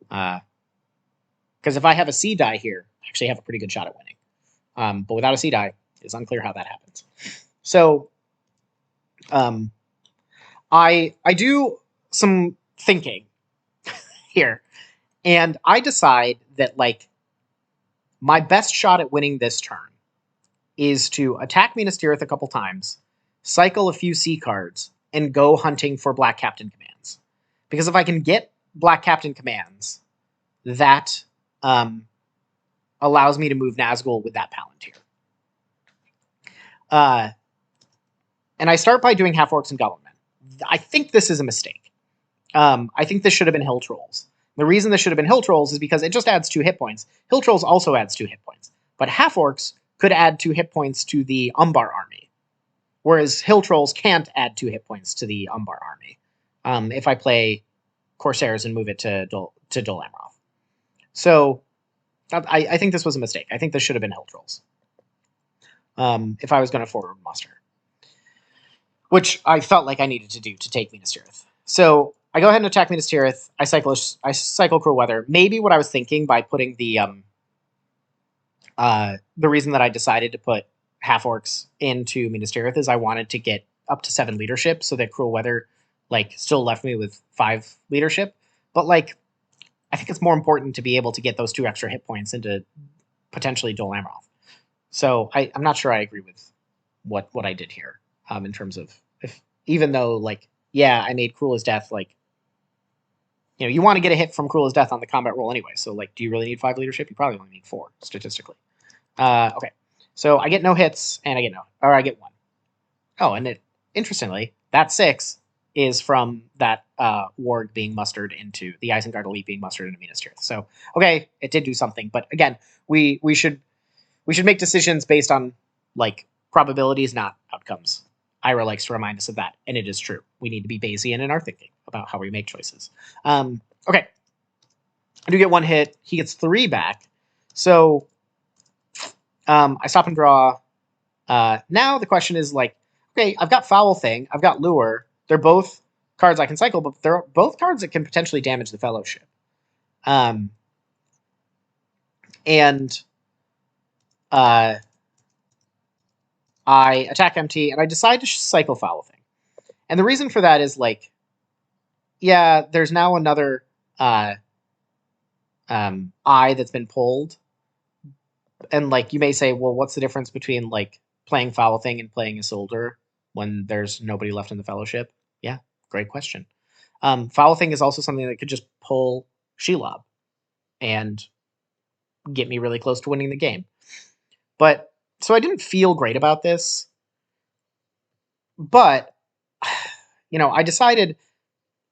Because if I have a C die here, I actually have a pretty good shot at winning. But without a C die, it's unclear how that happens. So I do some thinking here, and I decide that, like, my best shot at winning this turn is to attack Minas Tirith a couple times, cycle a few C cards, and go hunting for Black Captain commands. Because if I can get Black Captain commands, that allows me to move Nazgul with that Palantir. And I start by doing Half-Orcs and Goblinmen. I think this is a mistake. I think this should have been Hill Trolls. The reason this should have been Hill Trolls is because it just adds 2 hit points. Hill Trolls also adds 2 hit points. But Half-Orcs could add 2 hit points to the Umbar army, whereas Hill Trolls can't add 2 hit points to the Umbar army if I play Corsairs and move it to Dol Amroth. So I think this was a mistake. I think this should have been Hill Trolls if I was going to forward muster, which I felt like I needed to do to take Minas Tirith. So I go ahead and attack Minas Tirith. I cycle Cruel Weather. Maybe what I was thinking by putting the reason that I decided to put half orcs into Minas Tirith is I wanted to get up to 7 leadership, so that Cruel Weather like still left me with 5 leadership. But like, I think it's more important to be able to get those 2 extra hit points into potentially Dol Amroth. So I'm not sure I agree with what I did here, in terms of, if, even though like, yeah, I made Cruel as Death, like, you know, you want to get a hit from Cruel as Death on the combat roll anyway. So like, do you really need 5 leadership? You probably only need 4 statistically. Okay, so I get no hits and I get 1. Oh, and interestingly, that 6 is from that warg being mustered into the Isengard elite being mustered into Minas Tirith. So okay, it did do something, but again, we should make decisions based on like probabilities, not outcomes. Ira likes to remind us of that, and it is true. We need to be Bayesian in our thinking about how we make choices. Okay, I do get 1 hit. He gets 3 back. So I stop and draw. Now the question is like, okay, I've got Foul Thing, I've got Lure. They're both cards I can cycle, but they're both cards that can potentially damage the Fellowship. And I attack MT, and I decide to cycle Foul Thing. And the reason for that is like, yeah, there's now another eye that's been pulled. And like, you may say, well, what's the difference between like playing Foul Thing and playing Isildur when there's nobody left in the Fellowship? Yeah, great question. Foul Thing is also something that could just pull Shelob and get me really close to winning the game. But so I didn't feel great about this. But you know, I decided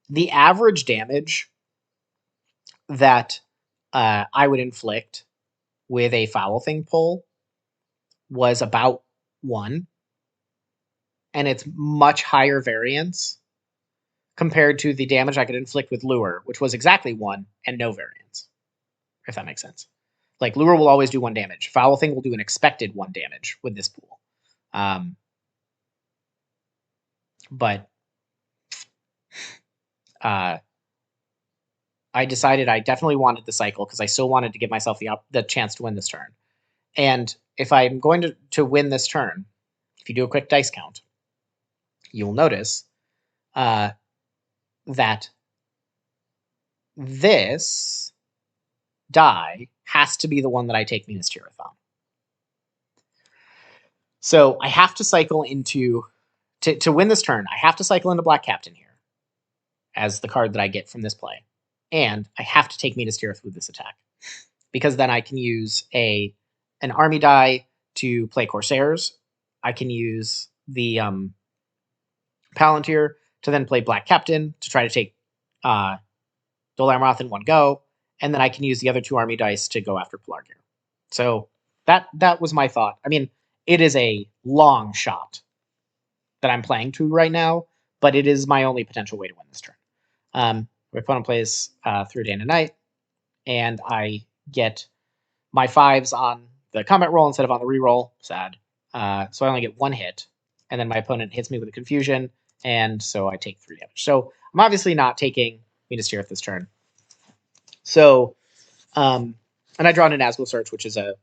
the average damage that I would inflict with a Foul Thing pull was about 1, and it's much higher variance compared to the damage I could inflict with Lure, which was exactly 1 and no variance, if that makes sense. Like, Lure will always do 1 damage. Foul Thing will do an expected 1 damage with this pool. But I decided I definitely wanted the cycle because I still wanted to give myself the chance to win this turn. And if I'm going to win this turn, if you do a quick dice count, you'll notice that this die has to be the one that I take Minas Tirith on. So I have to cycle into, to win this turn, I have to cycle into Black Captain here as the card that I get from this play. And I have to take Minas Tirith with this attack, because then I can use an army die to play Corsairs. I can use the Palantir to then play Black Captain to try to take Dol Amroth in one go, and then I can use the other 2 army dice to go after Pelargir. So that was my thought. I mean, it is a long shot that I'm playing to right now, but it is my only potential way to win this turn. My opponent plays Through Day and Night, and I get my 5s on the combat roll instead of on the reroll. Sad. So I only get 1 hit, and then my opponent hits me with a Confusion, and so I take 3 damage. So I'm obviously not taking Minas Tirith this turn. So, and I draw an Nazgul Search, which is a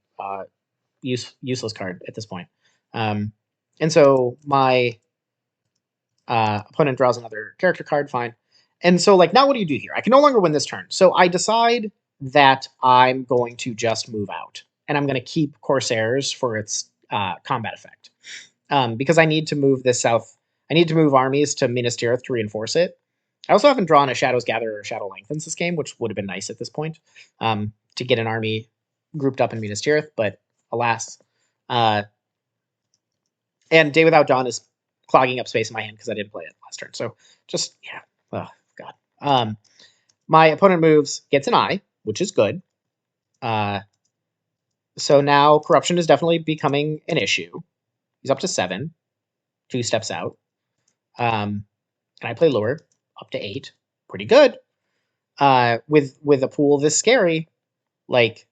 useless card at this point. And so my opponent draws another character card, fine. And so, like, now what do you do here? I can no longer win this turn. So I decide that I'm going to just move out, and I'm going to keep Corsairs for its combat effect. Because I need to move this south. I need to move armies to Minas Tirith to reinforce it. I also haven't drawn a Shadows Gather or Shadow Lengthens this game, which would have been nice at this point, to get an army grouped up in Minas Tirith, but alas. And Day Without Dawn is clogging up space in my hand because I didn't play it last turn. So just, yeah. Oh, God. My opponent moves, gets an eye, which is good. So now Corruption is definitely becoming an issue. He's up to 7, 2 steps out. And I play Lure, up to 8. Pretty good. With a pool this scary, like,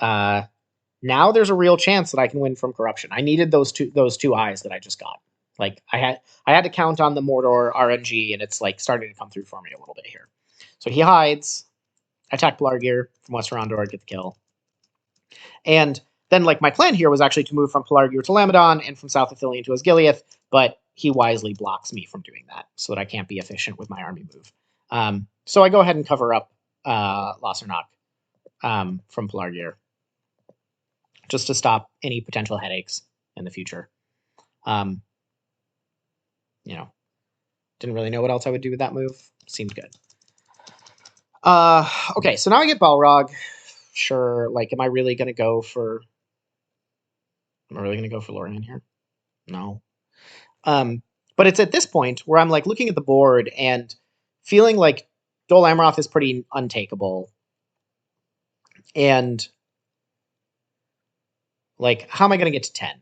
now there's a real chance that I can win from Corruption. I needed those two eyes that I just got. Like, I had to count on the Mordor RNG, and it's like starting to come through for me a little bit here. So he hides, attack Pelargir from West Rondor, get the kill. And then like my plan here was actually to move from Pelargir to Lamadon and from South Athelion to Osgiliath, but he wisely blocks me from doing that so that I can't be efficient with my army move. So I go ahead and cover up Lossernok from Pelargir just to stop any potential headaches in the future. You know, didn't really know what else I would do with that move. Seemed good. Okay, so now I get Balrog. Sure, like, am I really gonna go for Lorien here? No. But it's at this point where I'm like looking at the board and feeling like Dol Amroth is pretty untakeable. And like, how am I gonna get to 10?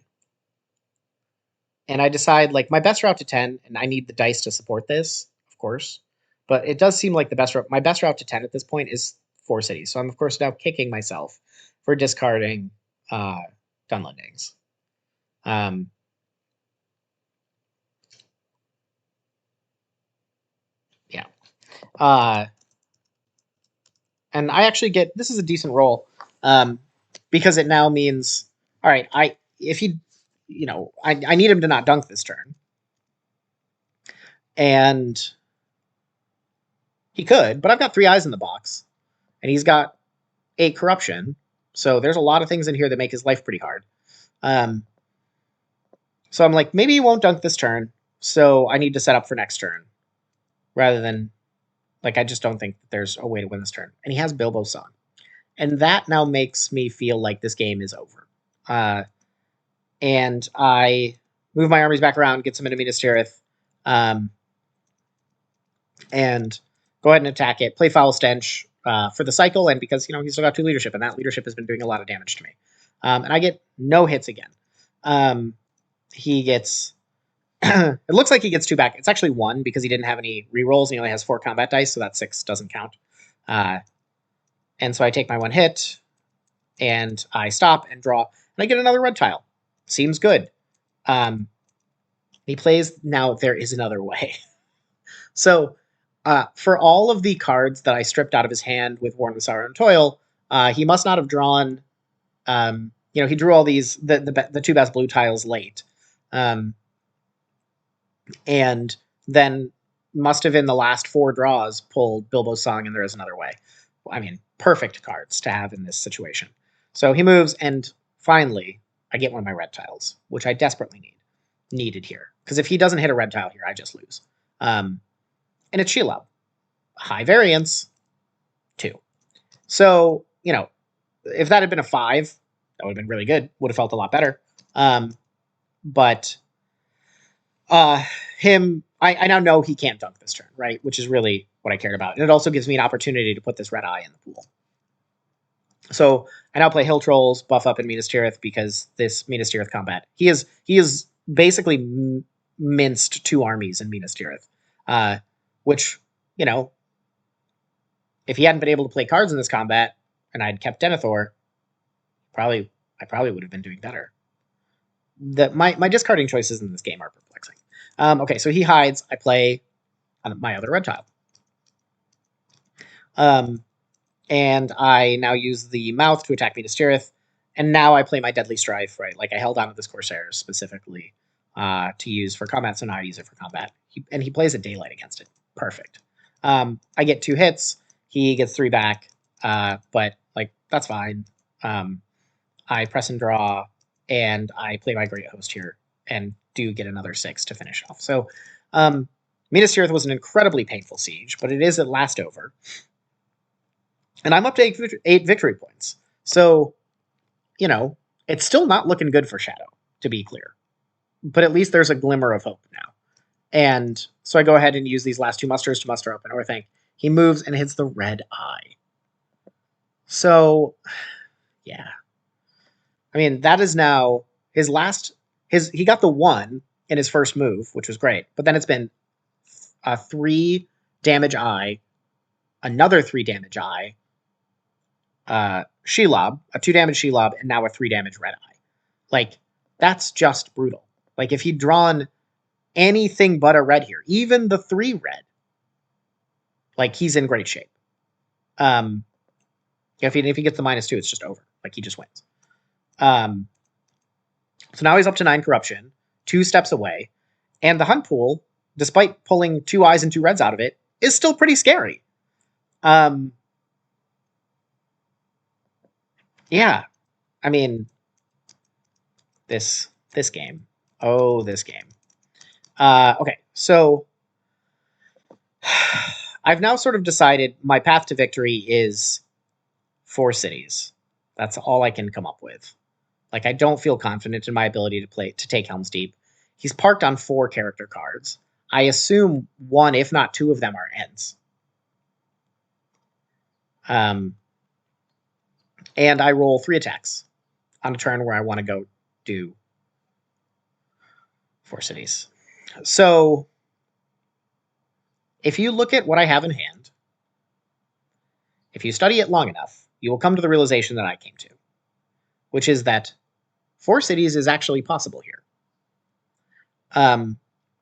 And I decide like my best route to 10, and I need the dice to support this, of course. But it does seem like my best route to 10 at this point is 4 cities. So I'm of course now kicking myself for discarding Dunlendings. Yeah. And I actually get, this is a decent roll, because it now means, all right, I need him to not dunk this turn. And he could, but I've got 3 eyes in the box, and he's got 8 corruption. So there's a lot of things in here that make his life pretty hard. So I'm like, maybe he won't dunk this turn, so I need to set up for next turn, rather than, like, I just don't think that there's a way to win this turn. And he has Bilbo Song. And that now makes me feel like this game is over. And I move my armies back around, get some into Minas Tirith, and go ahead and attack it. Play Foul Stench for the cycle, and because he's still got 2 leadership, and that leadership has been doing a lot of damage to me. And I get no hits again. He gets... it looks like he gets 2 back. It's actually 1 because he didn't have any rerolls. He only has 4 combat dice, so that 6 doesn't count. And so I take my 1 hit, and I stop and draw, and I get another red tile. Seems good. He plays Now There Is Another Way. So for all of the cards that I stripped out of his hand with Warren of Sorrow and Toil, he must not have drawn... he drew all these, the 2 best blue tiles late. And then must have in the last 4 draws pulled Bilbo's Song and There Is Another Way. I mean, perfect cards to have in this situation. So he moves, and finally, I get one of my red tiles, which I desperately needed here. Because if he doesn't hit a red tile here, I just lose. And it's Shelob. High variance, 2. So, if that had been a 5, that would have been really good. Would have felt a lot better. But I now know he can't dunk this turn, right? Which is really what I cared about. And it also gives me an opportunity to put this red eye in the pool. So I now play Hill Trolls, buff up in Minas Tirith, because this Minas Tirith combat, he is basically minced 2 armies in Minas Tirith, which, if he hadn't been able to play cards in this combat and I'd kept Denethor, I probably would have been doing better. My discarding choices in this game are perplexing. Okay, so he hides. I play my other red tile. And I now use the mouth to attack Minas Tirith. And now I play my Deadly Strife, right? Like, I held on to this Corsair specifically to use for combat, so now I use it for combat. He plays a Daylight against it. Perfect. I get 2 hits. He gets 3 back. But, like, that's fine. I press and draw, and I play my Great Host here, and do get another 6 to finish off. So Minas Tirith was an incredibly painful siege, but it is at last over. And I'm up to 8 victory points. So, it's still not looking good for Shadow, to be clear. But at least there's a glimmer of hope now. And so I go ahead and use these last 2 musters to muster up an Orthanc. He moves and hits the red eye. So, yeah. I mean, that is now his last... He got the 1 in his first move, which was great. But then it's been a 3 damage eye, another 3 damage eye, Shelob, a 2 damage Shelob, and now a 3 damage red eye. Like, that's just brutal. Like, if he'd drawn anything but a red here, even the 3 red, like, he's in great shape. If he gets the -2, it's just over. Like, he just wins. So now he's up to 9 corruption, 2 steps away, and the hunt pool, despite pulling 2 eyes and 2 reds out of it, is still pretty scary. Yeah, I mean, this game. Oh, this game. Okay, so I've now sort of decided my path to victory is 4 cities. That's all I can come up with. Like, I don't feel confident in my ability to take Helm's Deep. He's parked on 4 character cards. I assume 1, if not 2 of them are ends. And I roll 3 attacks on a turn where I want to go do 4 cities. So, if you look at what I have in hand, if you study it long enough, you will come to the realization that I came to, which is that 4 cities is actually possible here.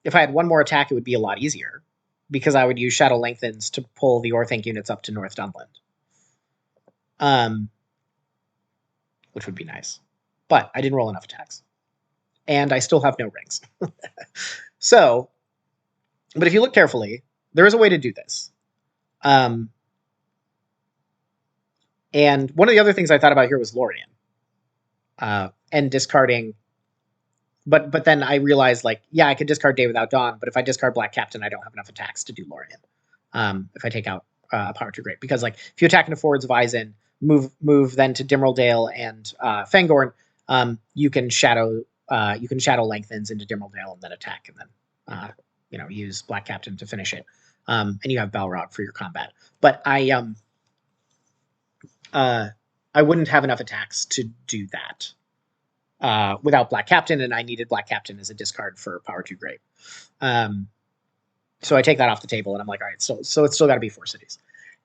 If I had 1 more attack, it would be a lot easier, because I would use Shadow Lengthens to pull the Orthanc units up to North Dunland. Which would be nice. But I didn't roll enough attacks. And I still have no rings. So, but if you look carefully, there is a way to do this. And one of the other things I thought about here was Lorien. And discarding... But then I realized, like, yeah, I could discard Day Without Dawn, but if I discard Black Captain, I don't have enough attacks to do Lorien. If I take out Power Too Great. Because, like, if you attack into Forwards of Eisen, move then to Dimril Dale and Fangorn, you can shadow Lengthens into Dimril Dale and then attack, and then use Black Captain to finish it. And you have Balrog for your combat. But I wouldn't have enough attacks to do that without Black Captain, and I needed Black Captain as a discard for Power Too Great. So I take that off the table, and I'm like, all right, so it's still got to be 4 cities.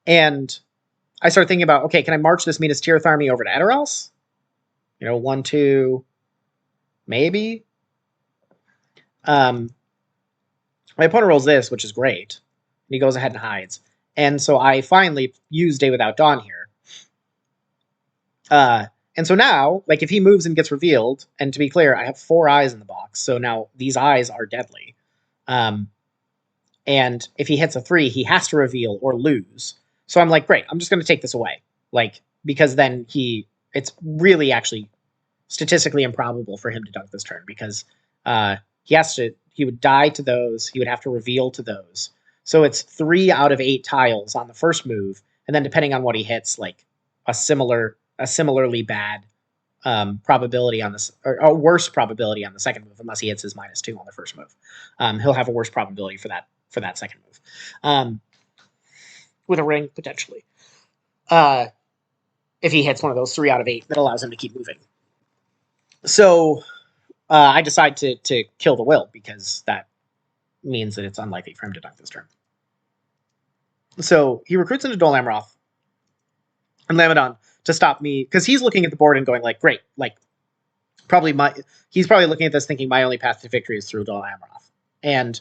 And I started thinking about, okay, can I march this Minas Tirith army over to Edoras? 1, 2, maybe. My opponent rolls this, which is great. And he goes ahead and hides. And so I finally use Day Without Dawn here. And so now, like, if he moves and gets revealed, and to be clear, I have 4 eyes in the box, so now these eyes are deadly. And if he hits a 3, he has to reveal or lose. So I'm like, great, I'm just going to take this away. Like, because then it's really actually statistically improbable for him to dunk this turn, because he would die to those, he would have to reveal to those. So it's 3 out of 8 tiles on the first move, and then depending on what he hits, like a similarly bad probability on this, or a worse probability on the second move, unless he hits his -2 on the first move. He'll have a worse probability for that second move. With a ring, potentially. If he hits one of those 3 out of 8, that allows him to keep moving. So I decide to kill the will, because that means that it's unlikely for him to dunk this turn. So he recruits into Dol Amroth and Lamadon to stop me, because he's looking at the board and going, like, great, like, he's probably looking at this thinking my only path to victory is through Dol Amroth. And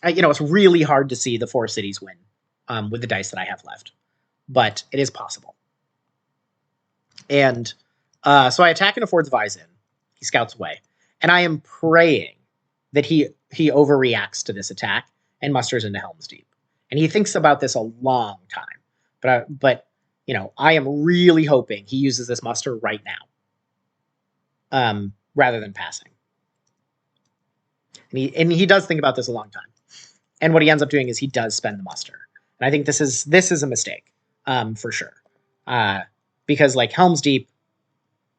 it's really hard to see the 4 cities win with the dice that I have left, but it is possible. And so I attack into Fords of Eisen. He scouts away, and I am praying that he overreacts to this attack and musters into Helm's Deep. And he thinks about this a long time, but I am really hoping he uses this muster right now, rather than passing. And he does think about this a long time. And what he ends up doing is he does spend the muster. And I think this is a mistake, for sure. Because, like, Helm's Deep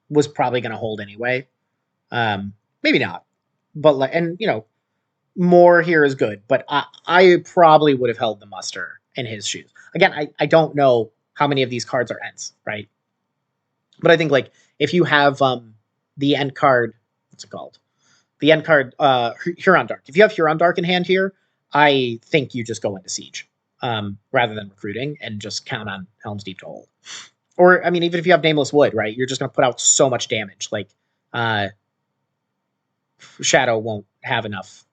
was probably going to hold anyway. Maybe not. But, more here is good. But I probably would have held the muster in his shoes. Again, I don't know how many of these cards are ends, right? But I think, like, if you have the end card, what's it called? The end card, Huron Dark. If you have Huron Dark in hand here, I think you just go into Siege rather than recruiting and just count on Helm's Deep to hold. Or, I mean, even if you have Nameless Wood, right, you're just going to put out so much damage. Like, Shadow won't have enough,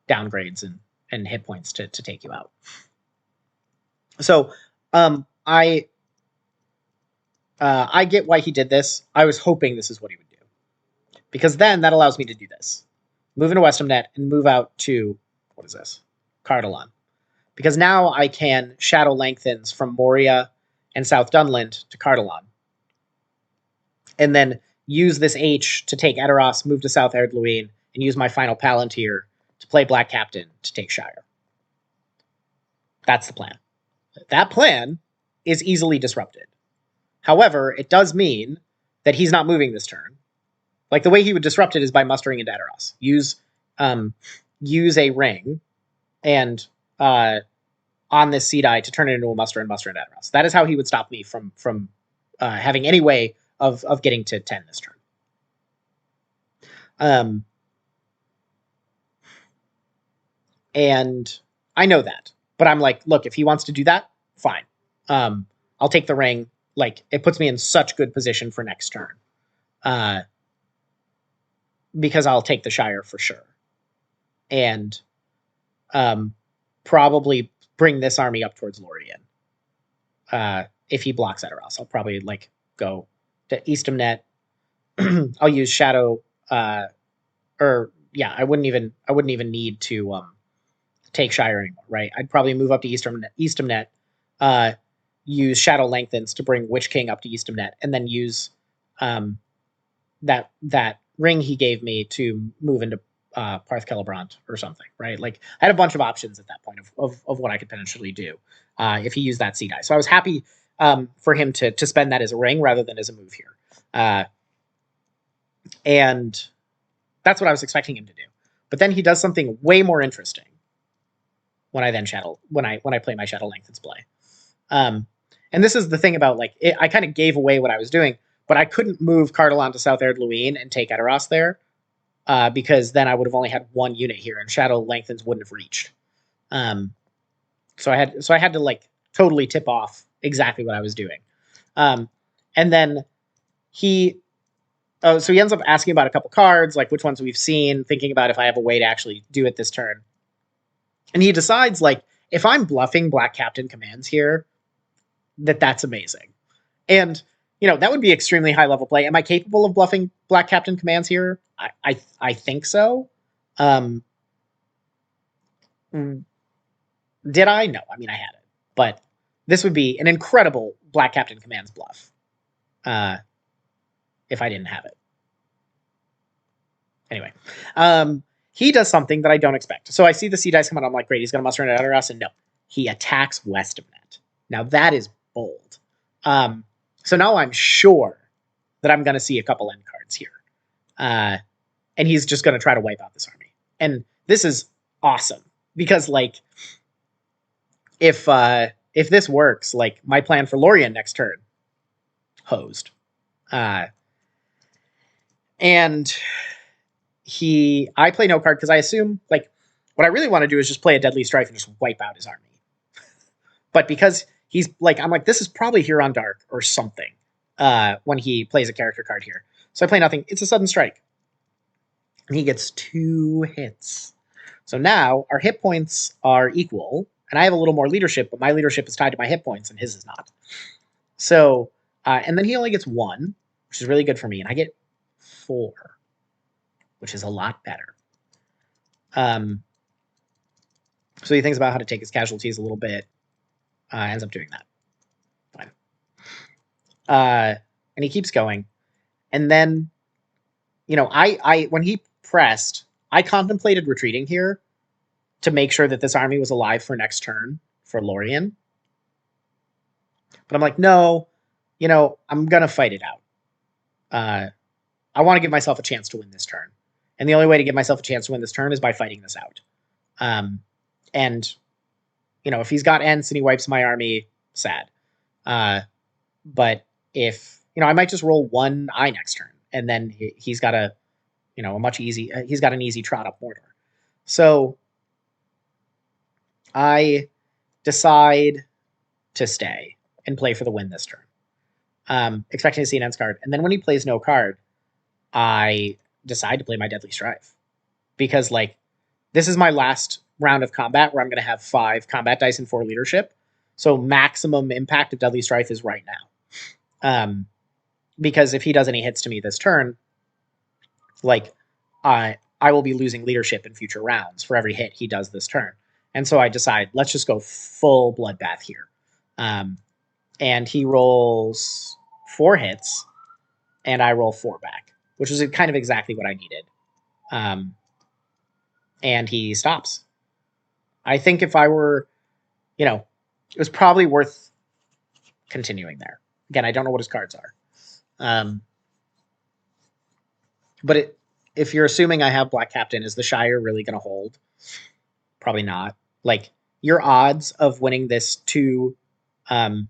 downgrades and hit points to take you out. So, I I get why he did this. I was hoping this is what he would do. Because then that allows me to do this. Move into Westamnet and move out to, what is this? Cardalon. Because now I can Shadow Lengthens from Moria and South Dunland to Cardalon. And then use this H to take Edoras, move to South Erdluin, and use my final Palantir to play Black Captain to take Shire. That's the plan. That plan is easily disrupted. However, it does mean that he's not moving this turn. Like, the way he would disrupt it is by mustering into Edoras. Use a ring and on this Sea Die to turn it into a muster and muster into Edoras. That is how he would stop me from having any way of getting to 10 this turn. And I know that. But I'm like, look, if he wants to do that, fine. I'll take the ring. Like, it puts me in such good position for next turn. Because I'll take the Shire for sure. And probably bring this army up towards Lorien. If he blocks Edoras, I'll probably like go to Eastamnet. I'll use Shadow I wouldn't even need to take Shire anymore, right? I'd probably move up to Eastamnet, use Shadow Lengthens to bring Witch King up to Eastamnet, and then use that ring he gave me to move into Parth Celebrant or something, right? Like, I had a bunch of options at that point of what I could potentially do if he used that Sea Die. So I was happy for him to spend that as a ring rather than as a move here. And that's what I was expecting him to do. But then he does something way more interesting when I play my Shadow Lengthens play. And this is the thing about, like, I kind of gave away what I was doing, but I couldn't move Cardalon to South Erdluin and take Edoras there. Because then I would have only had one unit here, and Shadow Lengthens wouldn't have reached. So I had to like totally tip off exactly what I was doing. And then he ends up asking about a couple cards, like which ones we've seen, thinking about if I have a way to actually do it this turn. And he decides, like, if I'm bluffing Black Captain commands here, that's amazing. And that would be extremely high level play. Am I capable of bluffing Black Captain commands here? I think so. Did I? No. I mean, I had it. But this would be an incredible Black Captain commands bluff. If I didn't have it. Anyway. He does something that I don't expect. So I see the Sea Dice come out. I'm like, great, he's going to muster into Edoras. And no. He attacks west of net. Now, that is bold. So now I'm sure that I'm going to see a couple end cards here. And he's just going to try to wipe out this army. And this is awesome. Because, like, if this works, like, my plan for Lorien next turn, hosed. And I play no card because I assume, like, what I really want to do is just play a Deadly Strife and just wipe out his army. But because he's like, I'm like, this is probably Huron Dark or something when he plays a character card here. So I play nothing. It's a sudden strike. And he gets 2 hits. So now our hit points are equal. And I have a little more leadership, but my leadership is tied to my hit points and his is not. So, and then he only gets 1, which is really good for me. And I get 4, which is a lot better. So he thinks about how to take his casualties a little bit. Ends up doing that. Fine. And he keeps going. And then, when he pressed, I contemplated retreating here to make sure that this army was alive for next turn for Lorien. But I'm like, no, I'm going to fight it out. I want to give myself a chance to win this turn. And the only way to give myself a chance to win this turn is by fighting this out. And if he's got Ents and he wipes my army, sad. But if, I might just roll 1 eye next turn. And then he's got he's got an easy trot up mortar. So I decide to stay and play for the win this turn. Expecting to see an Ents card. And then when he plays no card, I decide to play my Deadly Strife. Because, like, this is my last round of combat where I'm going to have 5 combat dice and 4 leadership. So maximum impact of Deadly Strife is right now. Um, because if he does any hits to me this turn, like I will be losing leadership in future rounds for every hit he does this turn. And so I decide, let's just go full bloodbath here. And he rolls 4 hits, and I roll 4 back, which is kind of exactly what I needed. And he stops. I think if I were, it was probably worth continuing there. Again, I don't know what his cards are. But if you're assuming I have Black Captain, is the Shire really going to hold? Probably not. Like, your odds of winning this 2 combat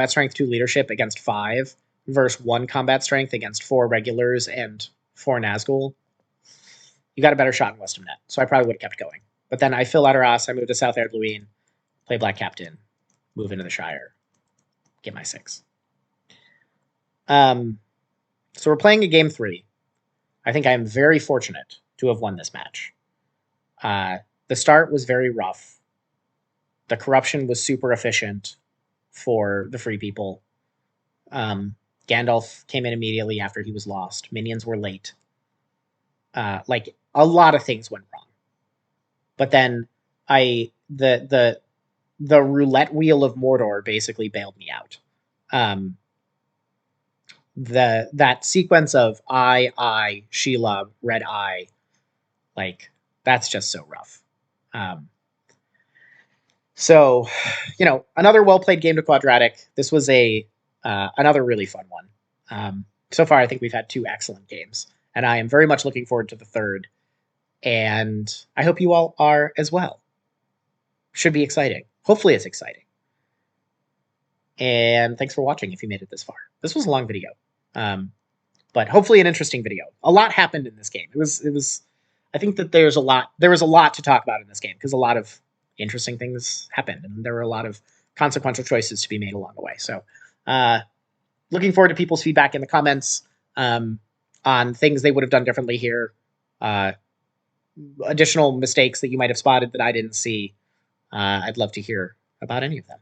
strength, 2 leadership against 5 versus 1 combat strength against 4 regulars and 4 Nazgul, you got a better shot in Western Net. So I probably would have kept going. But then I fill out Arras, I move to South Erdluin, play Black Captain, move into the Shire, get my 6. So we're playing a game 3. I think I am very fortunate to have won this match. The start was very rough. The corruption was super efficient for the free people. Gandalf came in immediately after he was lost. Minions were late. Like, a lot of things went wrong. But then the roulette wheel of Mordor basically bailed me out. That sequence of I, Shelob, Red Eye, like, that's just so rough. So, another well-played game to Quadratic. This was another really fun one. So far, I think we've had 2 excellent games, and I am very much looking forward to the third, and I hope you all are as well. Should be exciting. Hopefully it's exciting. And thanks for watching if you made it this far. This was a long video, but hopefully an interesting video. A lot happened in this game. It was. I think that there was a lot to talk about in this game because a lot of interesting things happened, and there were a lot of consequential choices to be made along the way. So, looking forward to people's feedback in the comments on things they would have done differently here, additional mistakes that you might have spotted that I didn't see. I'd love to hear about any of them.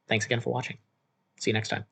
Thanks again for watching. See you next time.